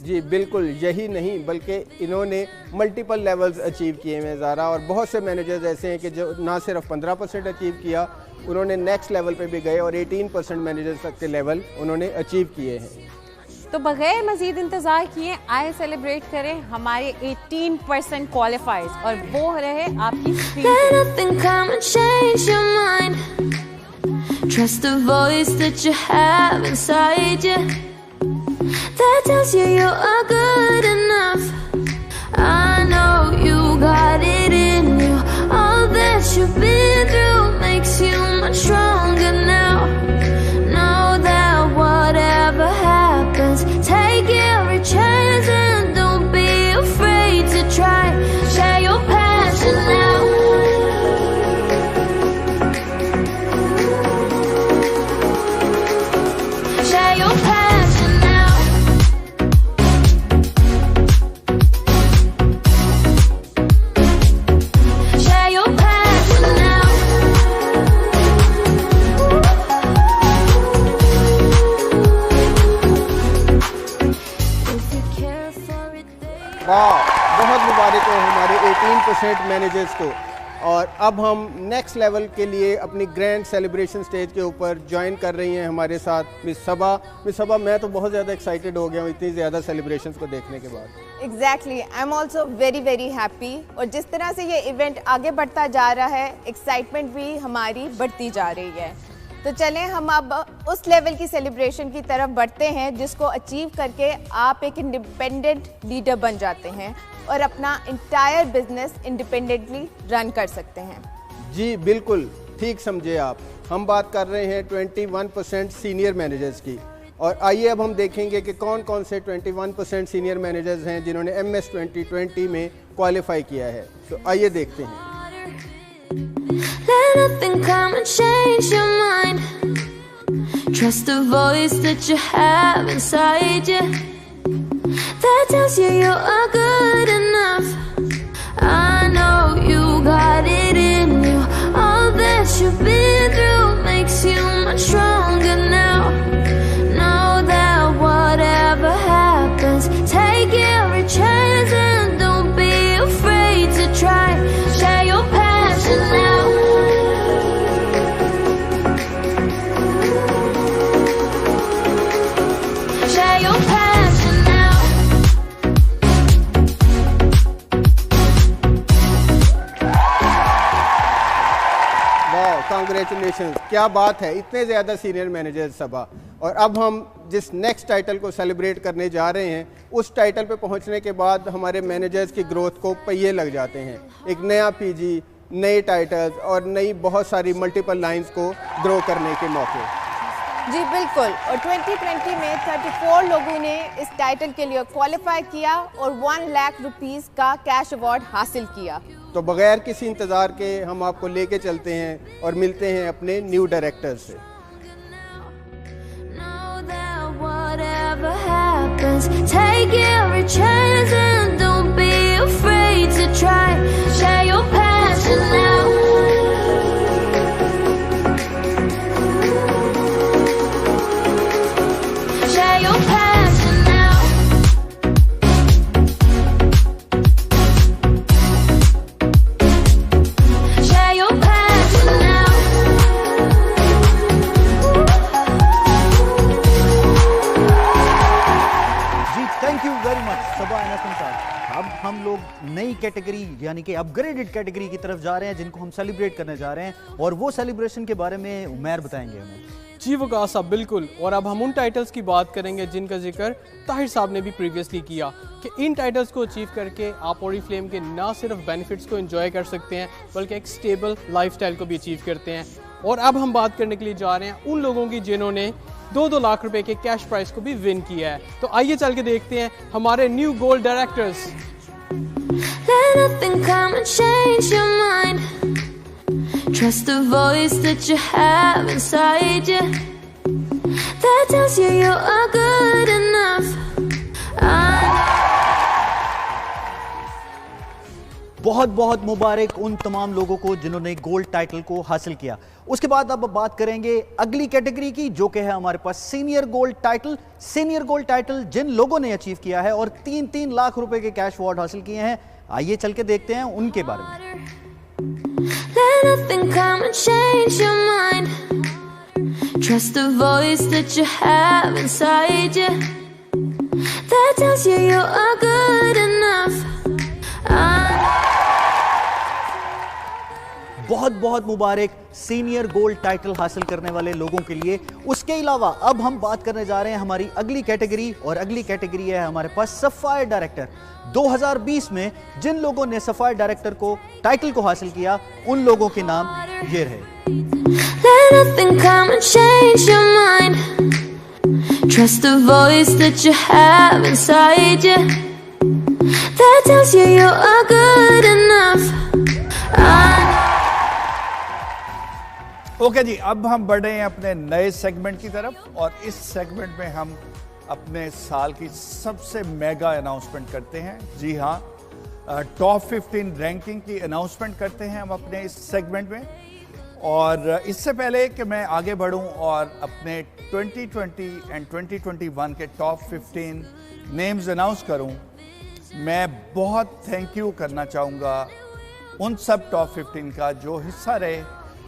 जी बिल्कुल, यही नहीं बल्कि इन्होंने मल्टीपल लेवल्स अचीव किए हैं ज़ारा, और बहुत से मैनेजर्स ऐसे हैं कि जो ना सिर्फ 15% अचीव किया, उन्होंने नेक्स्ट लेवल पे भी गए और 18% मैनेजर्स तक के लेवल उन्होंने अचीव किए हैं। तो बगैर मजीद इंतजार किए आए सेलिब्रेट करें हमारे 18% क्वालिफाइज, और वो रहे आपकी screen. Trust the voice that you have inside you that tells you you are good enough. I know you got it in you. All that you've been through makes you much stronger now. Know that whatever happens, take every chance and don't be afraid to try. Share your passion now. बहुत मुबारक हो हमारे 18% managers को। और अब हम next level के लिए अपनी ग्रैंड सेलिब्रेशन स्टेज के ऊपर ज्वाइन कर रही हैं हमारे साथ मिस सबा। मिस सबा, मैं तो बहुत ज़्यादा एक्साइटेड हो गया हूँ इतनी ज़्यादा सेलिब्रेशंस को देखने के बाद। Exactly, I am also very happy. और जिस तरह से ये इवेंट आगे बढ़ता जा रहा है, एक्साइटमेंट भी हमारी बढ़ती जा रही है। तो चलें हम अब उस लेवल की सेलिब्रेशन की तरफ बढ़ते हैं जिसको अचीव करके आप एक इंडिपेंडेंट लीडर बन जाते हैं और अपना इंटायर बिजनेस इंडिपेंडेंटली रन कर सकते हैं। जी बिल्कुल ठीक समझे आप। हम बात कर रहे हैं 21% सीनियर मैनेजर्स की, और आइए अब हम देखेंगे कि कौन कौन से 21% सीनियर मैनेजर्स हैं जिन्होंने MS 2020 में क्वालिफाई किया है। तो आइए देखते हैं। Let nothing come and change your mind. Trust the voice that you have inside you that tells you you are good enough. I know you got it in you. All that you've been through makes you much stronger now. Know that whatever happens, take every chance and don't be afraid to try. Share your passion now. Congratulation, क्या बात है, इतने ज़्यादा senior managers सबा। और अब हम जिस next title को सेलिब्रेट करने जा रहे हैं, उस टाइटल पे पहुंचने के बाद हमारे मैनेजर्स की ग्रोथ को पहिए लग जाते हैं। एक नया PG, नए टाइटल्स और नई बहुत सारी मल्टीपल लाइंस को ग्रो करने के मौके। जी बिल्कुल, और 2020 में 34 लोगों ने इस टाइटल के लिए क्वालिफाई किया और 1 लाख रुपीस का कैश अवार्ड हासिल किया। तो बगैर किसी इंतज़ार के हम आपको लेके चलते हैं और मिलते हैं अपने न्यू डायरेक्टर से। अब हम लोग नई कैटेगरी यानी कि अपग्रेडेड कैटेगरी की तरफ जा रहे हैं जिनको हम सेलिब्रेट करने जा रहे हैं, और वो सेलिब्रेशन के बारे में उमैर बताएंगे हमें। जी वकास साहब बिल्कुल, और अब हम उन टाइटल्स की बात करेंगे जिनका जिक्र ताहिर साहब ने भी प्रीवियसली किया कि इन टाइटल्स को अचीव करके आप ओरिफ्लेम के ना सिर्फ बेनिफिट्स को एंजॉय कर सकते हैं बल्कि एक स्टेबल लाइफस्टाइल को भी अचीव करते हैं। और अब हम बात करने के लिए जा रहे हैं उन लोगों की जिन्होंने 2-2 लाख रुपए के कैश प्राइस को भी विन किया है। तो आइए चल के देखते हैं हमारे new gold directors. Let nothing come and change your mind. Trust the voice that you have inside you that tells you you are good enough. बहुत बहुत मुबारक उन तमाम लोगों को जिन्होंने गोल्ड टाइटल को हासिल किया। उसके बाद अब बात करेंगे अगली कैटेगरी की, जो कि है हमारे पास senior gold title. Senior gold title जिन लोगों ने अचीव किया है और 3-3 लाख रुपए के कैश अवार्ड हासिल किए हैं, आइए चल के देखते हैं उनके बारे में। Let nothing come and change your mind. Trust the voice that you have inside you that tells you you are good enough. बहुत बहुत मुबारक सीनियर गोल्ड टाइटल हासिल करने वाले लोगों के लिए। उसके अलावा अब हम बात करने जा रहे हैं हमारी अगली कैटेगरी, और अगली कैटेगरी है हमारे पास सफायर डायरेक्टर। 2020 में जिन लोगों ने सफायर डायरेक्टर को टाइटल को हासिल किया, उन लोगों के नाम ये रहे। Let nothing come and change your mind. Trust the voice that you have inside you that tells you you are good enough. Okay ji, अब हम बढ़ रहे हैं अपने नए सेगमेंट की तरफ, और इस सेगमेंट में हम अपने साल की सबसे मेगा अनाउंसमेंट करते हैं। जी हाँ, टॉप 15 रैंकिंग की अनाउंसमेंट करते हैं हम अपने इस सेगमेंट में। और इससे पहले कि मैं आगे बढ़ूं और अपने 2020 एंड 2021 के टॉप 15 नेम्स अनाउंस करूं, मैं बहुत थैंक यू करना चाहूँगा उन सब टॉप 15 का जो हिस्सा रहे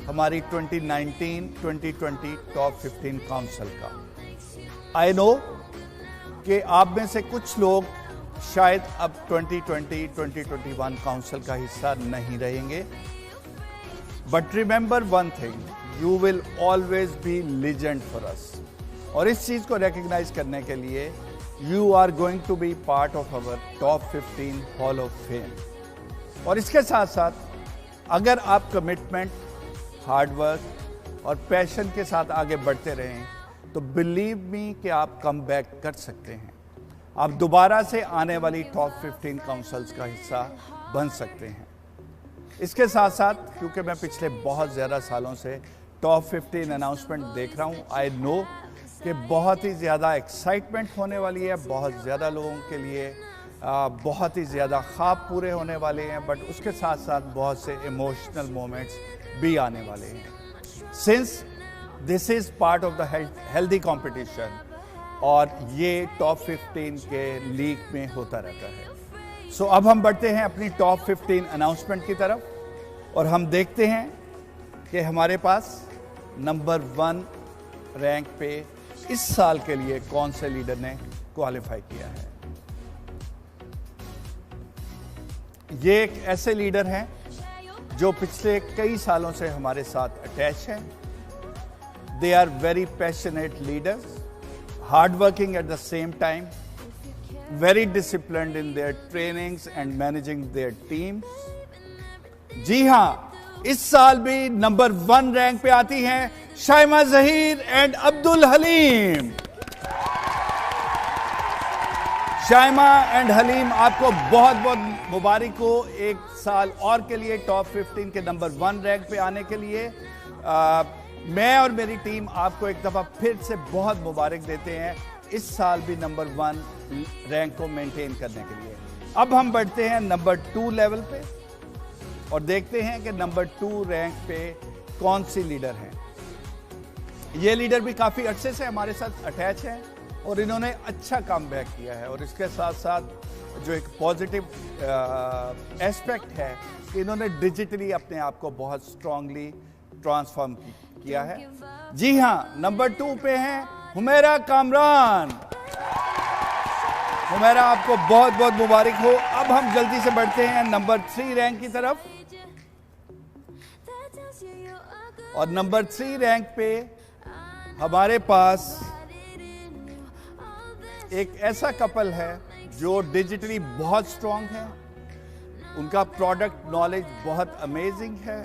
हमारी 2019-2020 टॉप 15 काउंसिल का। आई नो कि आप में से कुछ लोग शायद अब 2020-2021 काउंसिल का हिस्सा नहीं रहेंगे, but remember one thing, you will always be legend for us. और इस चीज को रिकग्नाइज करने के लिए you are going to be part of our top 15 hall of fame. और इसके साथ साथ अगर आप कमिटमेंट, हार्डवर्क और पैशन के साथ आगे बढ़ते रहें, तो बिलीव मी कि आप कम बैक कर सकते हैं। आप दोबारा से आने वाली टॉप 15 काउंसिल्स का हिस्सा बन सकते हैं। इसके साथ साथ, क्योंकि मैं पिछले बहुत ज़्यादा सालों से टॉप 15 अनाउंसमेंट देख रहा हूँ, आई नो कि बहुत ही ज़्यादा एक्साइटमेंट होने वाली है, बहुत ज़्यादा लोगों के लिए बहुत ही ज़्यादा ख्वाब पूरे होने वाले हैं, बट उसके साथ साथ बहुत से इमोशनल मोमेंट्स भी आने वाले हैं। Since this is part of the healthy competition, और ये टॉप 15 के लीग में होता रहता है। सो अब हम बढ़ते हैं अपनी टॉप 15 अनाउंसमेंट की तरफ, और हम देखते हैं कि हमारे पास नंबर 1 रैंक पे इस साल के लिए कौन से लीडर ने क्वालिफाई किया है। ये एक ऐसे लीडर हैं जो पिछले कई सालों से हमारे साथ अटैच हैं। They are very passionate leaders, hard working at the same time, very disciplined in their trainings and managing their teams. जी हाँ, इस साल भी नंबर 1 रैंक पे आती हैं शाइमा जहीर एंड अब्दुल हलीम। शाइमा एंड हलीम, आपको बहुत बहुत मुबारक हो एक साल और के लिए टॉप 15 के नंबर 1 रैंक पे आने के लिए। मैं और मेरी टीम आपको एक दफ़ा फिर से बहुत मुबारक देते हैं इस साल भी नंबर 1 रैंक को मेंटेन करने के लिए। अब हम बढ़ते हैं नंबर 2 लेवल पे और देखते हैं कि नंबर 2 रैंक पे कौन सी लीडर हैं। ये लीडर भी काफ़ी अरसे से हमारे साथ अटैच हैं और इन्होंने अच्छा काम बैक किया है। और इसके साथ साथ जो एक पॉजिटिव एस्पेक्ट है कि इन्होंने डिजिटली अपने आप को बहुत स्ट्रांगली ट्रांसफॉर्म किया है। जी हाँ, नंबर 2 पे हैं हुमैरा कामरान। हुमैरा, आपको बहुत बहुत मुबारक हो। अब हम जल्दी से बढ़ते हैं नंबर 3 रैंक की तरफ, और नंबर 3 रैंक पे हमारे पास एक ऐसा कपल है जो डिजिटली बहुत स्ट्रांग है, उनका प्रोडक्ट नॉलेज बहुत अमेजिंग है।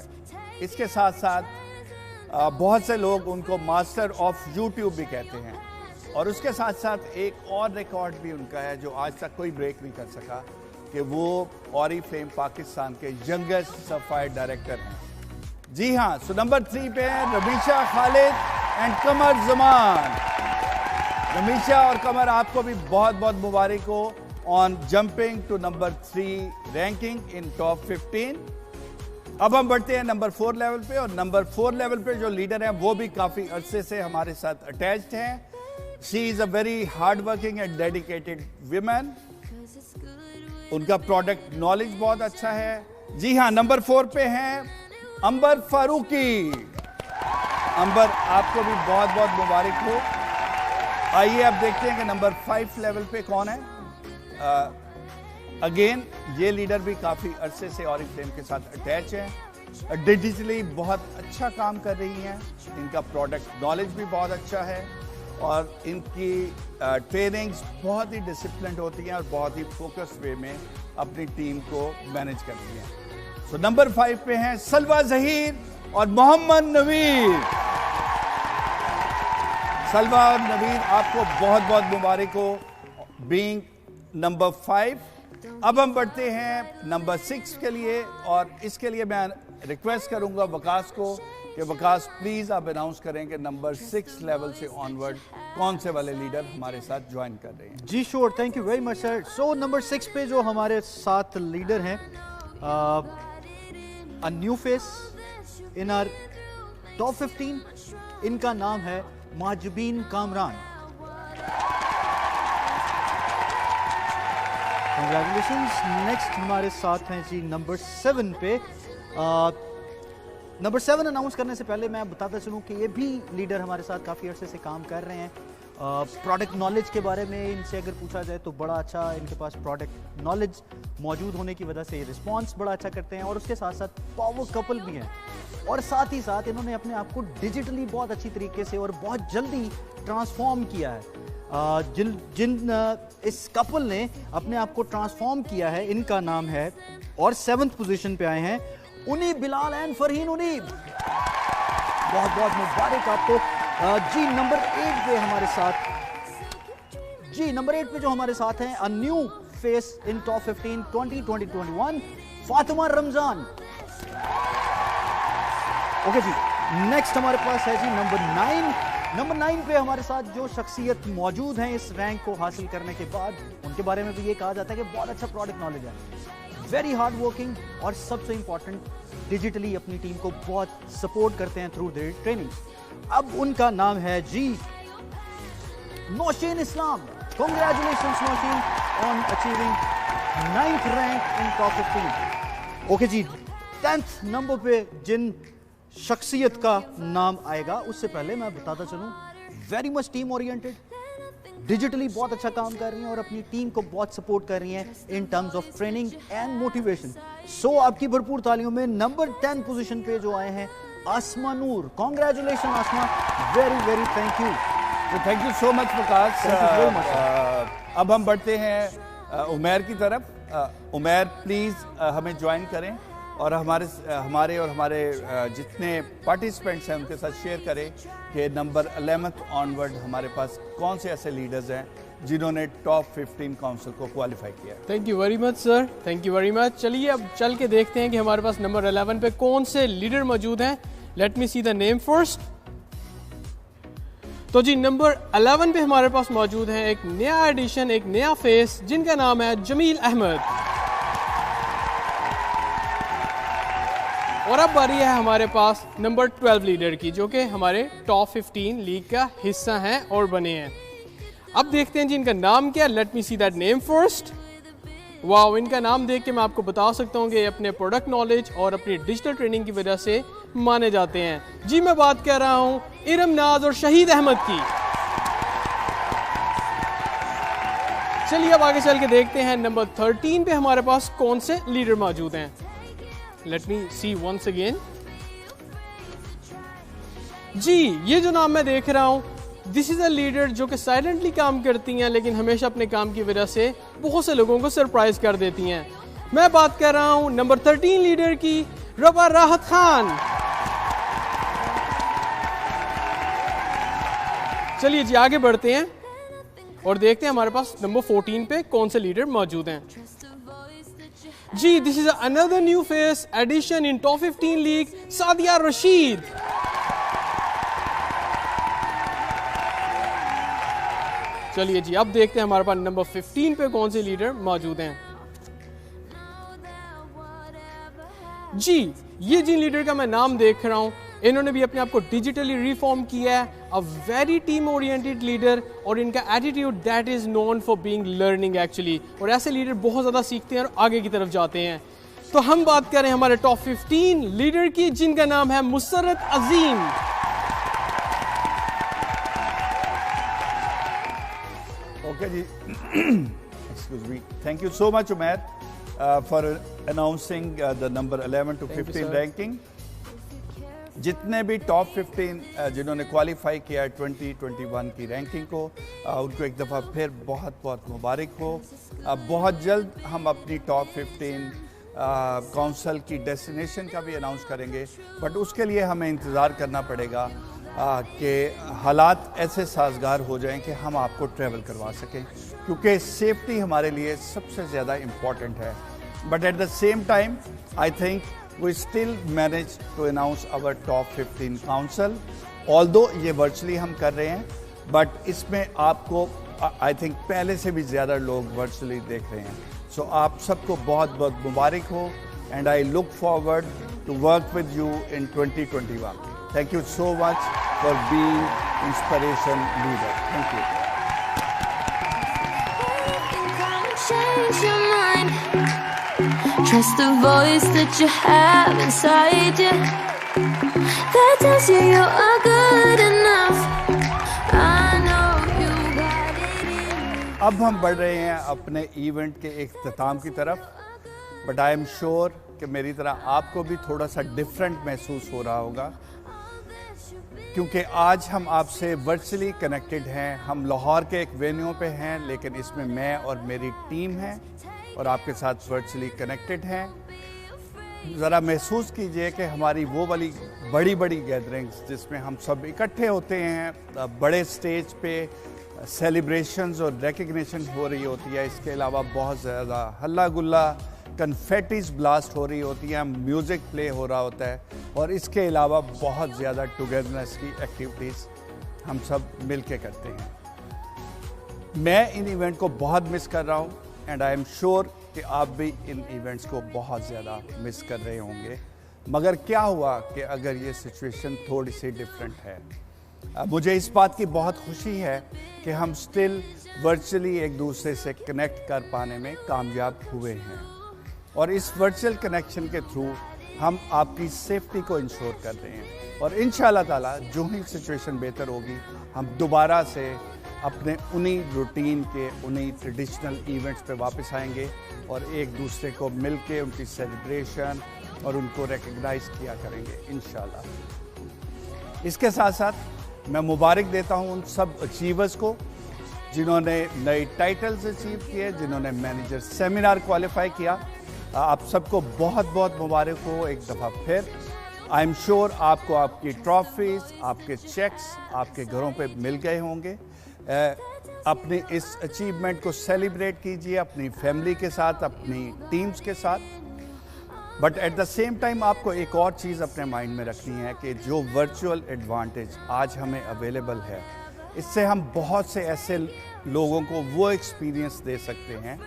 इसके साथ साथ बहुत से लोग उनको मास्टर ऑफ यूट्यूब भी कहते हैं। और उसके साथ साथ एक और रिकॉर्ड भी उनका है जो आज तक कोई ब्रेक नहीं कर सका, कि वो ऑरिफ्लेम पाकिस्तान के यंगेस्ट सफायर डायरेक्टर हैं। जी हाँ, सो नंबर 3 पे हैं रमीशा खालिद एंड कमर जमान। रमीशा और कमर, आपको भी बहुत बहुत मुबारक हो on jumping to number 3 ranking in top 15। अब हम बढ़ते हैं नंबर 4 लेवल पे, और नंबर 4 लेवल पे जो लीडर हैं वो भी काफी अरसे से हमारे साथ अटैच्ड हैं। She is a very hard working and dedicated women. उनका प्रोडक्ट नॉलेज बहुत अच्छा है। जी हाँ, नंबर 4 पे हैं अंबर फारूकी। अंबर, आपको भी बहुत बहुत मुबारक हो। आइए अब देखते हैं कि नंबर 5 लेवल पे कौन है। अगेन ये लीडर भी काफी अरसे से ऑरिफ्लेम के साथ अटैच है। डिजिटली बहुत अच्छा काम कर रही हैं। इनका प्रोडक्ट नॉलेज भी बहुत अच्छा है और इनकी ट्रेनिंग्स बहुत ही डिसिप्लिन्ड होती हैं और बहुत ही फोकस वे में अपनी टीम को मैनेज करती हैं। सो नंबर 5 पे हैं सलवा जहीर और मोहम्मद नवीर। सलवा और नवीर, आपको बहुत बहुत मुबारक हो बीइंग नंबर 5। अब हम बढ़ते हैं नंबर 6 के लिए, और इसके लिए मैं रिक्वेस्ट करूंगा वकास को कि वकास प्लीज आप अनाउंस करें कि नंबर 6 लेवल से ऑनवर्ड कौन से वाले लीडर हमारे साथ ज्वाइन कर रहे हैं। जी sure, thank you very much sir. So number 6 पे जो हमारे साथ लीडर हैं, a new face in our top 15, इनका नाम है माजबीन कामरान। कंग्रेचुलेशंस। नेक्स्ट हमारे साथ हैं जी नंबर 7 पे। नंबर 7 अनाउंस करने से पहले मैं बताता चलूं कि ये भी लीडर हमारे साथ काफ़ी अरसे से काम कर रहे हैं। प्रोडक्ट नॉलेज के बारे में इनसे अगर पूछा जाए तो बड़ा अच्छा इनके पास प्रोडक्ट नॉलेज मौजूद होने की वजह से रिस्पांस बड़ा अच्छा करते हैं, और उसके साथ साथ पावर कपल भी हैं, और साथ ही साथ इन्होंने अपने आप को डिजिटली बहुत अच्छी तरीके से और बहुत जल्दी ट्रांसफॉर्म किया है। इस कपल ने अपने आप को ट्रांसफॉर्म किया है, इनका नाम है, और 7th पोजीशन पे आए हैं उनी बिलाल एंड फरहीन उनी। बहुत बहुत मुबारक आपको। जी नंबर 8 पे हमारे साथ, जी नंबर 8 पे जो हमारे साथ हैं, a new face in top 15 2020-21, Fatima Ramzan. Okay जी, नेक्स्ट हमारे पास है जी नंबर 9। नंबर 9 पे हमारे साथ जो शख्सियत मौजूद हैं इस रैंक को हासिल करने के बाद, उनके बारे में भी ये कहा जाता है कि बहुत अच्छा प्रोडक्ट नॉलेज है, वेरी हार्ड वर्किंग, और सबसे इंपॉर्टेंट डिजिटली अपनी टीम को बहुत सपोर्ट करते हैं थ्रू देयर ट्रेनिंग। अब उनका नाम है जी Nausheen Islam. Congratulations Nausheen on achieving 9th rank in top 15। Okay ji, 10th number पे जिन शख्सियत का नाम आएगा, उससे पहले मैं बताता चलूं, very much team oriented, digitally बहुत अच्छा काम कर रही हैं और अपनी टीम को बहुत सपोर्ट कर रही हैं in terms of training and motivation. So आपकी भरपूर तालियों में नंबर 10 पोजीशन पे जो आए हैं Asma Noor. Congratulation Asma, very very thank you. Thank you so much Vikas. अब हम बढ़ते हैं उमैर की तरफ। उमैर प्लीज हमें ज्वाइन करें और हमारे और हमारे जितने पार्टिसिपेंट्स हैं उनके साथ शेयर करें कि नंबर 11th ऑनवर्ड हमारे पास कौन से ऐसे लीडर्स हैं जिन्होंने टॉप 15 काउंसिल को क्वालिफाई किया। Thank you very much sir, thank you very much. चलिए अब चल के देखते हैं कि हमारे पास नंबर 11 पे कौन से लीडर मौजूद हैं। Let me see the name first. तो जी नंबर 11 पे हमारे पास मौजूद है एक नया एडिशन, एक नया फेस, जिनका नाम है जमील अहमद। और अब बारी है हमारे पास नंबर 12 लीडर की, जो कि हमारे टॉप 15 लीग का हिस्सा हैं और बने हैं। अब देखते हैं जी इनका नाम क्या। Let me see that name first. Wow, इनका नाम देख के मैं आपको बता सकता हूँ कि अपने प्रोडक्ट नॉलेज और अपनी डिजिटल ट्रेनिंग की वजह से माने जाते हैं। जी मैं बात कर रहा हूँ इरम नाज और शहीद अहमद की। चलिए अब आगे चल के देखते हैं नंबर 13 पे हमारे पास कौन से लीडर मौजूद हैं। लेट मी सी वंस अगेन। जी ये जो नाम मैं देख रहा हूं, दिस इज अ लीडर जो कि साइलेंटली काम करती हैं, लेकिन हमेशा अपने काम की वजह से बहुत से लोगों को सरप्राइज कर देती हैं। मैं बात कर रहा हूं नंबर 13 लीडर की, रबा राहत खान। चलिए जी आगे बढ़ते हैं और देखते हैं हमारे पास नंबर 14 पे कौन से लीडर मौजूद हैं। जी this is another new face edition in top 15 league, Sadia Rashid. चलिए जी अब देखते हैं हमारे पास नंबर 15 पे कौन से लीडर मौजूद हैं। जी, ये जिन लीडर का मैं नाम देख रहा हूँ, इन्होंने भी अपने आप को डिजिटली रिफॉर्म किया है, a very team oriented leader, और इनका attitude that is known for being learning actually, और ऐसे लीडर बहुत ज़्यादा सीखते हैं और आगे की तरफ जाते हैं। तो हम बात करें हमारे टॉप 15 लीडर की, जिनका नाम है Musarrat Azeem. Okay ji, excuse me, thank you so much Umair for announcing the number 11 to 15 ranking. जितने भी टॉप 15 जिन्होंने क्वालिफाई किया 2021 की रैंकिंग को, उनको एक दफ़ा फिर बहुत बहुत मुबारक हो। बहुत जल्द हम अपनी टॉप 15 काउंसिल की डेस्टिनेशन का भी अनाउंस करेंगे, बट उसके लिए हमें इंतज़ार करना पड़ेगा कि हालात ऐसे साजगार हो जाएं कि हम आपको ट्रैवल करवा सकें, क्योंकि सेफ्टी हमारे लिए सबसे ज़्यादा इम्पॉर्टेंट है। But at the same time I think we still managed to announce our top 15 council, although ये virtually हम कर रहे हैं, but इसमें आपको I think पहले से भी ज़्यादा लोग virtually देख रहे हैं। So आप सबको बहुत बहुत मुबारक हो, and I look forward to work with you in 2021. Thank you so much for being inspiration leader. Thank you. Change your mind. Trust the voice that you have inside you that tells you you are good enough. I know you got it in you. अब हम बढ़ रहे हैं अपने event के इख्तिताम की तरफ, but I am sure कि मेरी तरह आपको भी थोड़ा सा डिफरेंट महसूस हो रहा होगा, क्योंकि आज हम आपसे वर्चुअली कनेक्टेड हैं। हम लाहौर के एक वेन्यू पे हैं, लेकिन इसमें मैं और मेरी टीम है और आपके साथ वर्चुअली कनेक्टेड हैं। ज़रा महसूस कीजिए कि हमारी वो वाली बड़ी बड़ी गैदरिंग्स जिसमें हम सब इकट्ठे होते हैं, बड़े स्टेज पे सेलिब्रेशंस और रिकग्निशन हो रही होती है, इसके अलावा बहुत ज़्यादा हल्ला गुल्ला, कन्फेटिस ब्लास्ट हो रही होती है, म्यूज़िक प्ले हो रहा होता है, और इसके अलावा बहुत ज़्यादा टुगेदरनेस की एक्टिविटीज़ हम सब मिल के करते हैं। मैं इन इवेंट को बहुत मिस कर रहा हूँ, एंड आई एम श्योर कि आप भी इन इवेंट्स को बहुत ज़्यादा मिस कर रहे होंगे। मगर क्या हुआ कि अगर ये सिचुएशन थोड़ी सी डिफरेंट है। मुझे इस बात की बहुत खुशी है कि हम स्टिल वर्चुअली एक दूसरे से कनेक्ट कर पाने में कामयाब हुए हैं, और इस वर्चुअल कनेक्शन के थ्रू हम आपकी सेफ्टी को इंश्योर कर रहे हैं। और इंशाल्लाह ताला जो ही सिचुएशन बेहतर होगी, हम दोबारा से अपने उन्हीं रूटीन के उन्हीं ट्रेडिशनल इवेंट्स पे वापस आएंगे और एक दूसरे को मिलके उनकी सेलिब्रेशन और उनको रिकग्नाइज किया करेंगे इंशाल्लाह। इसके साथ साथ मैं मुबारक देता हूँ उन सब अचीवर्स को जिन्होंने नए टाइटल्स अचीव किए, जिन्होंने मैनेजर सेमिनार क्वालिफाई किया। आप सबको बहुत बहुत मुबारक हो एक दफ़ा फिर। आई एम श्योर आपको आपकी ट्रॉफीज़, आपके चेक्स आपके घरों पे मिल गए होंगे। अपने इस अचीवमेंट को सेलिब्रेट कीजिए अपनी फैमिली के साथ, अपनी टीम्स के साथ। But at the same time आपको एक और चीज़ अपने माइंड में रखनी है कि जो वर्चुअल एडवांटेज आज हमें अवेलेबल है, इससे हम बहुत से ऐसे लोगों को वो एक्सपीरियंस दे सकते हैं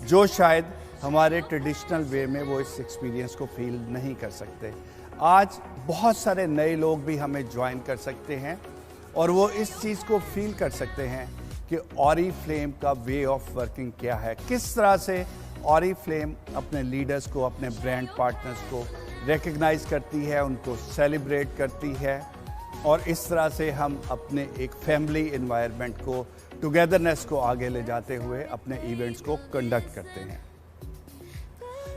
जो शायद हमारे ट्रेडिशनल वे में वो इस एक्सपीरियंस को फील नहीं कर सकते। आज बहुत सारे नए लोग भी हमें ज्वाइन कर सकते हैं और वो इस चीज़ को फील कर सकते हैं कि ऑरीफ्लेम का वे ऑफ वर्किंग क्या है, किस तरह से ऑरीफ्लेम अपने लीडर्स को, अपने ब्रांड पार्टनर्स को रिकग्नाइज करती है, उनको सेलिब्रेट करती है, और इस तरह से हम अपने एक फैमिली एनवायरनमेंट को, टुगेदरनेस को आगे ले जाते हुए अपने इवेंट्स को कंडक्ट करते हैं।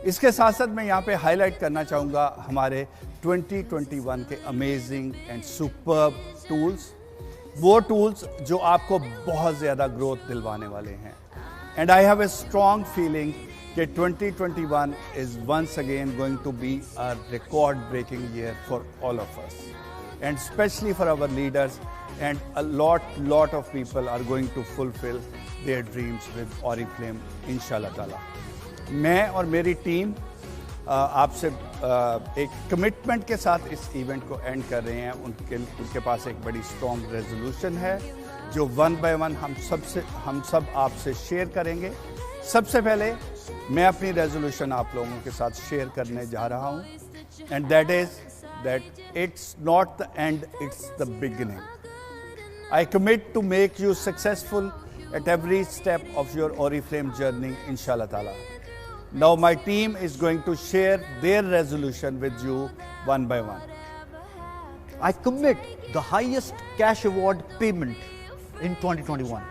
इसके साथ साथ मैं यहाँ पे हाईलाइट करना चाहूँगा हमारे 2021 के अमेजिंग एंड सुपर्ब टूल्स, वो टूल्स जो आपको बहुत ज़्यादा ग्रोथ दिलवाने वाले हैं। And I have a strong feeling कि 2021 is once again going to be a record breaking year for all of us and especially for our leaders, and a lot of people are going to fulfill their dreams with Oriflame इंशाल्लाह ताला। मैं और मेरी team आपसे एक commitment के साथ इस इवेंट को एंड कर रहे हैं। उनके पास एक बड़ी स्ट्रॉन्ग रेजोल्यूशन है जो वन बाय वन हम सब आपसे शेयर करेंगे। सबसे पहले मैं अपनी रेजोल्यूशन आप लोगों के साथ शेयर करने जा रहा हूँ and that is that it's not the end, it's the beginning. I commit to make you successful at every step of your Oriflame journey, inshallah ta'ala. Now my team is going to share their resolution with you one by one. I commit the highest cash award payment in 2021.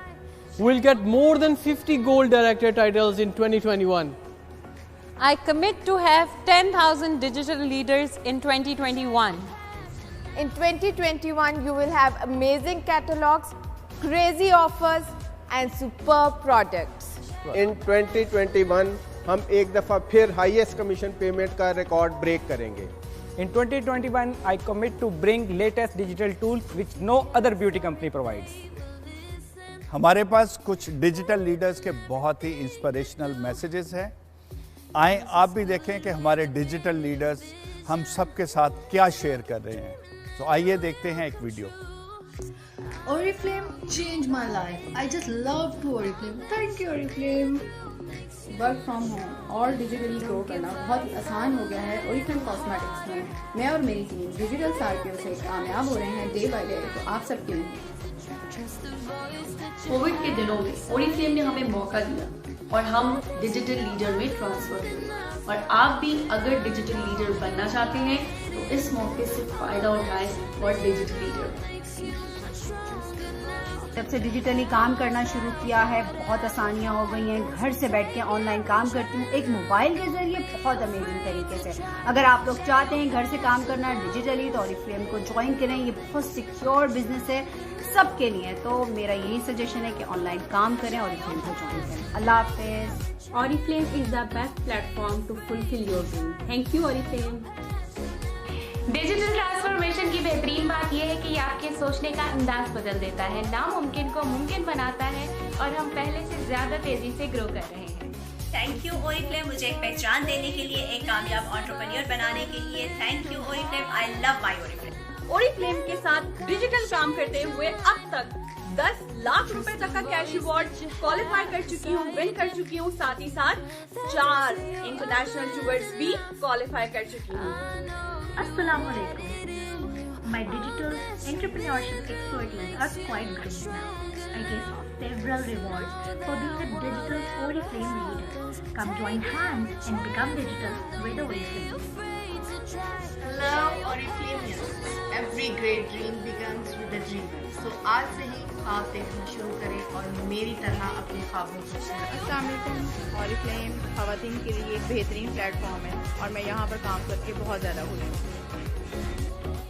We'll get more than 50 gold director titles in 2021. I commit to have 10,000 digital leaders in 2021. In 2021, you will have amazing catalogs, crazy offers and superb products. In 2021, हम एक दफ़ा फिर highest commission payment का record break करेंगे. In 2021, I commit to bring latest digital tools which no other beauty company provides. हमारे पास कुछ digital leaders के बहुत ही इंस्पिरेशनल मैसेजेस हैं. आए आप भी देखें कि हमारे डिजिटल लीडर्स हम सब के साथ क्या शेयर कर रहे हैं. तो आइए देखते हैं एक video. Oriflame changed my life. I just love to Oriflame. Thank you Oriflame. Work from home और डिजिटली ग्रो करना बहुत आसान हो गया है Oriflame कॉस्मेटिक्स में. मैं और मेरी टीम डिजिटल सार्पियों से कामयाब हो रहे हैं डे बाय डे. तो आप सब क्यों नहीं. कोविड के दिनों में Oriflame ने हमें मौका दिया और हम डिजिटल लीडर में ट्रांसफर हुए. और आप भी अगर डिजिटल लीडर बनना चाहते हैं तो इस मौके से फायदा उठाएं और डिजिटल लीडर. जब से डिजिटली काम करना शुरू किया है बहुत आसानियां हो गई हैं. घर से बैठ के ऑनलाइन काम करती हूँ एक मोबाइल के जरिए बहुत अमेजिंग तरीके से. अगर आप लोग चाहते हैं घर से काम करना डिजिटली तो Oriflame को ज्वाइन करें. ये बहुत सिक्योर बिजनेस है सबके लिए. तो मेरा यही सजेशन है कि ऑनलाइन काम करें Oriflame को ज्वाइन करें. अल्लाह हाफिज. Oriflame is the best platform to fulfill your dream. Thank you Oriflame. Digital transformation की बेहतरीन बात यह है कि आपके सोचने का अंदाज बदल देता है, नामुमकिन को मुमकिन बनाता है और हम पहले से ज्यादा तेजी से ग्रो कर रहे हैं. थैंक यू Oriflame मुझे एक पहचान देने के लिए, एक कामयाब एंटरप्रेन्योर बनाने के लिए. Thank you Oriflame. I love my Oriflame. Oriflame के साथ डिजिटल काम करते हुए अब तक 10 लाख रुपए तक का कैश अवार्ड क्वालिफाई कर चुकी हूँ, विन कर चुकी हूँ. साथ ही साथ 4 इंटरनेशनल टूर्स भी क्वालिफाई कर चुकी हूँ. Assalamualaikum. My digital entrepreneurship expertise are quite great now. I get several rewards for being a digital Oriflame leader. Come join hands and become digital with Oriflame. Hello Oriflamians. Every great dream begins with a dream. So आज से ही आप देखना शुरू करें और मेरी तरह अपने ख्वाबों को पूरा. अस्सलाम वालेकुम. Oriflame ख़वातीन के लिए एक बेहतरीन प्लेटफॉर्म है और मैं यहाँ पर काम करके बहुत ज़्यादा खुश हूँ.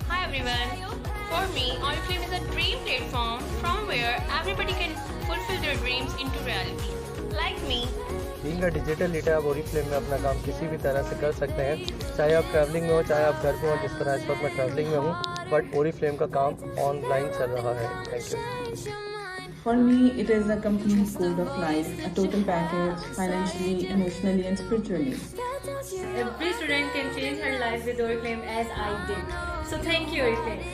Hi everyone. For me, Oriflame is a dream platform from where everybody can fulfill their dreams into reality. Like me. Being a digital leader आप Oriflame में अपना काम किसी भी तरह से कर सकते हैं. चाहे आप ट्रैवलिंग में हो, चाहे आप घर में हो. जिस तरह इस वक्त मैं ट्रैवलिंग में हूँ बट Oriflame का काम ऑनलाइन चल रहा है. Thank you. For me, it is a complete code of life, a total package, financially, emotionally and spiritually. Every student can change her life with Oriflame as I did. So thank you Oriflame.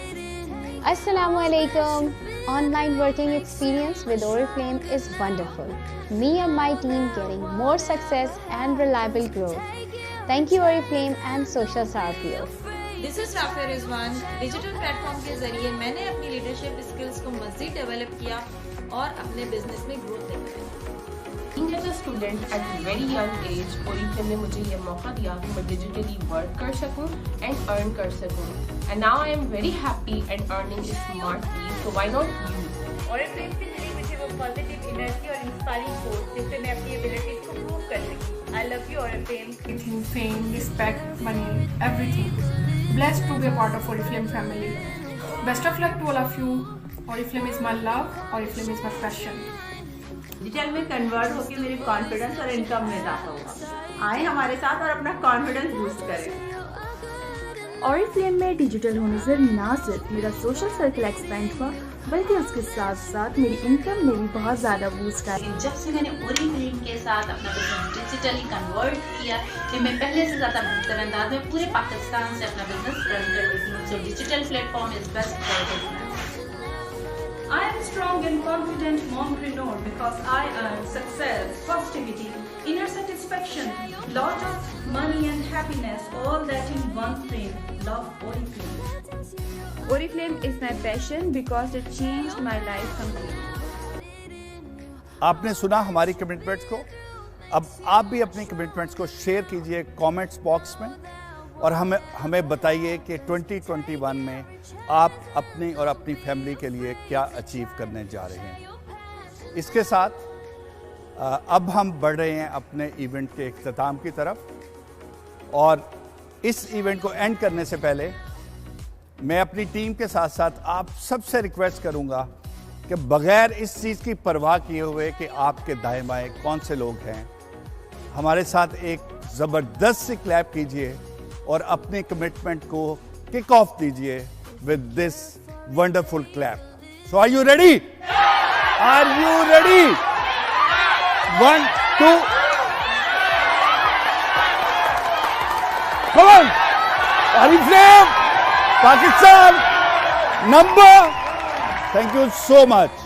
Assalamualaikum. Online working experience with Oriflame is wonderful. Me and my team getting more success and reliable growth. Thank you Oriflame and Social Sarpio. This is Rafia Rizwan. Digital platform के जरिए मैंने अपनी leadership skills को मज़ीद develop किया और अपने business में ग्रोथ देखा. Being as a student at a very young age, Oriflame ने मुझे ये मौका दिया कि मैं डिजिटली वर्क कर सकूं and earn कर सकूं. And now I am very happy and earning smartly. So why not you? Oriflame से मिली मुझे वो पॉजिटिव एनर्जी और इंस्पायरिंग कोर्स जिससे मैं अपनी एबिलिटीज को प्रूव कर सकी. I love you Oriflame. Give you fame, respect, money, everything. Blessed to be a part of Oriflame family. Best of luck to all of you. Oriflame is my love. Oriflame is my passion. Digital में convert होकर मेरी confidence और income में इजाफा होगा. आए हमारे साथ और अपना कॉन्फिडेंस बूस्ट करें. Oriflame में डिजिटल होने से न सिर्फ मेरा सोशल सर्कल एक्सपेंड हुआ बल्कि उसके साथ साथ मेरी इनकम में भी बहुत ज़्यादा बूस्ट आई. जब से मैंने Oriflame के साथ अपना बिजनेस डिजिटली कन्वर्ट किया तो मैं पहले से ज़्यादा बेहतर अंदाज में पूरे पाकिस्तान से अपना बिजनेस रन कर लेती हूँ. So digital platform is best for business. I am strong and confident mompreneur because I earn success, positivity, inner satisfaction satisfaction, lot of money and happiness, all that in one frame. Love Oriflame. Oriflame is my passion because it changed my life completely. आपने सुना हमारी commitments को, अब आप भी अपनी commitments को share कीजिए कमेंट्स बॉक्स में और हमें बताइए कि 2021 में आप अपनी और अपनी फैमिली के लिए क्या अचीव करने जा रहे हैं। इसके साथ अब हम बढ़ रहे हैं अपने इवेंट के इख्तिताम की तरफ और इस इवेंट को एंड करने से पहले मैं अपनी टीम के साथ साथ आप सबसे रिक्वेस्ट करूंगा कि बगैर इस चीज़ की परवाह किए हुए कि आपके दाएं बाएं कौन से लोग हैं, हमारे साथ एक ज़बरदस्त सी क्लैप कीजिए और अपनी कमिटमेंट को किक ऑफ दीजिए with this wonderful clap. So are you ready? Are you ready? 1, 2, come on! Oriflame, Pakistan, number. Thank you so much.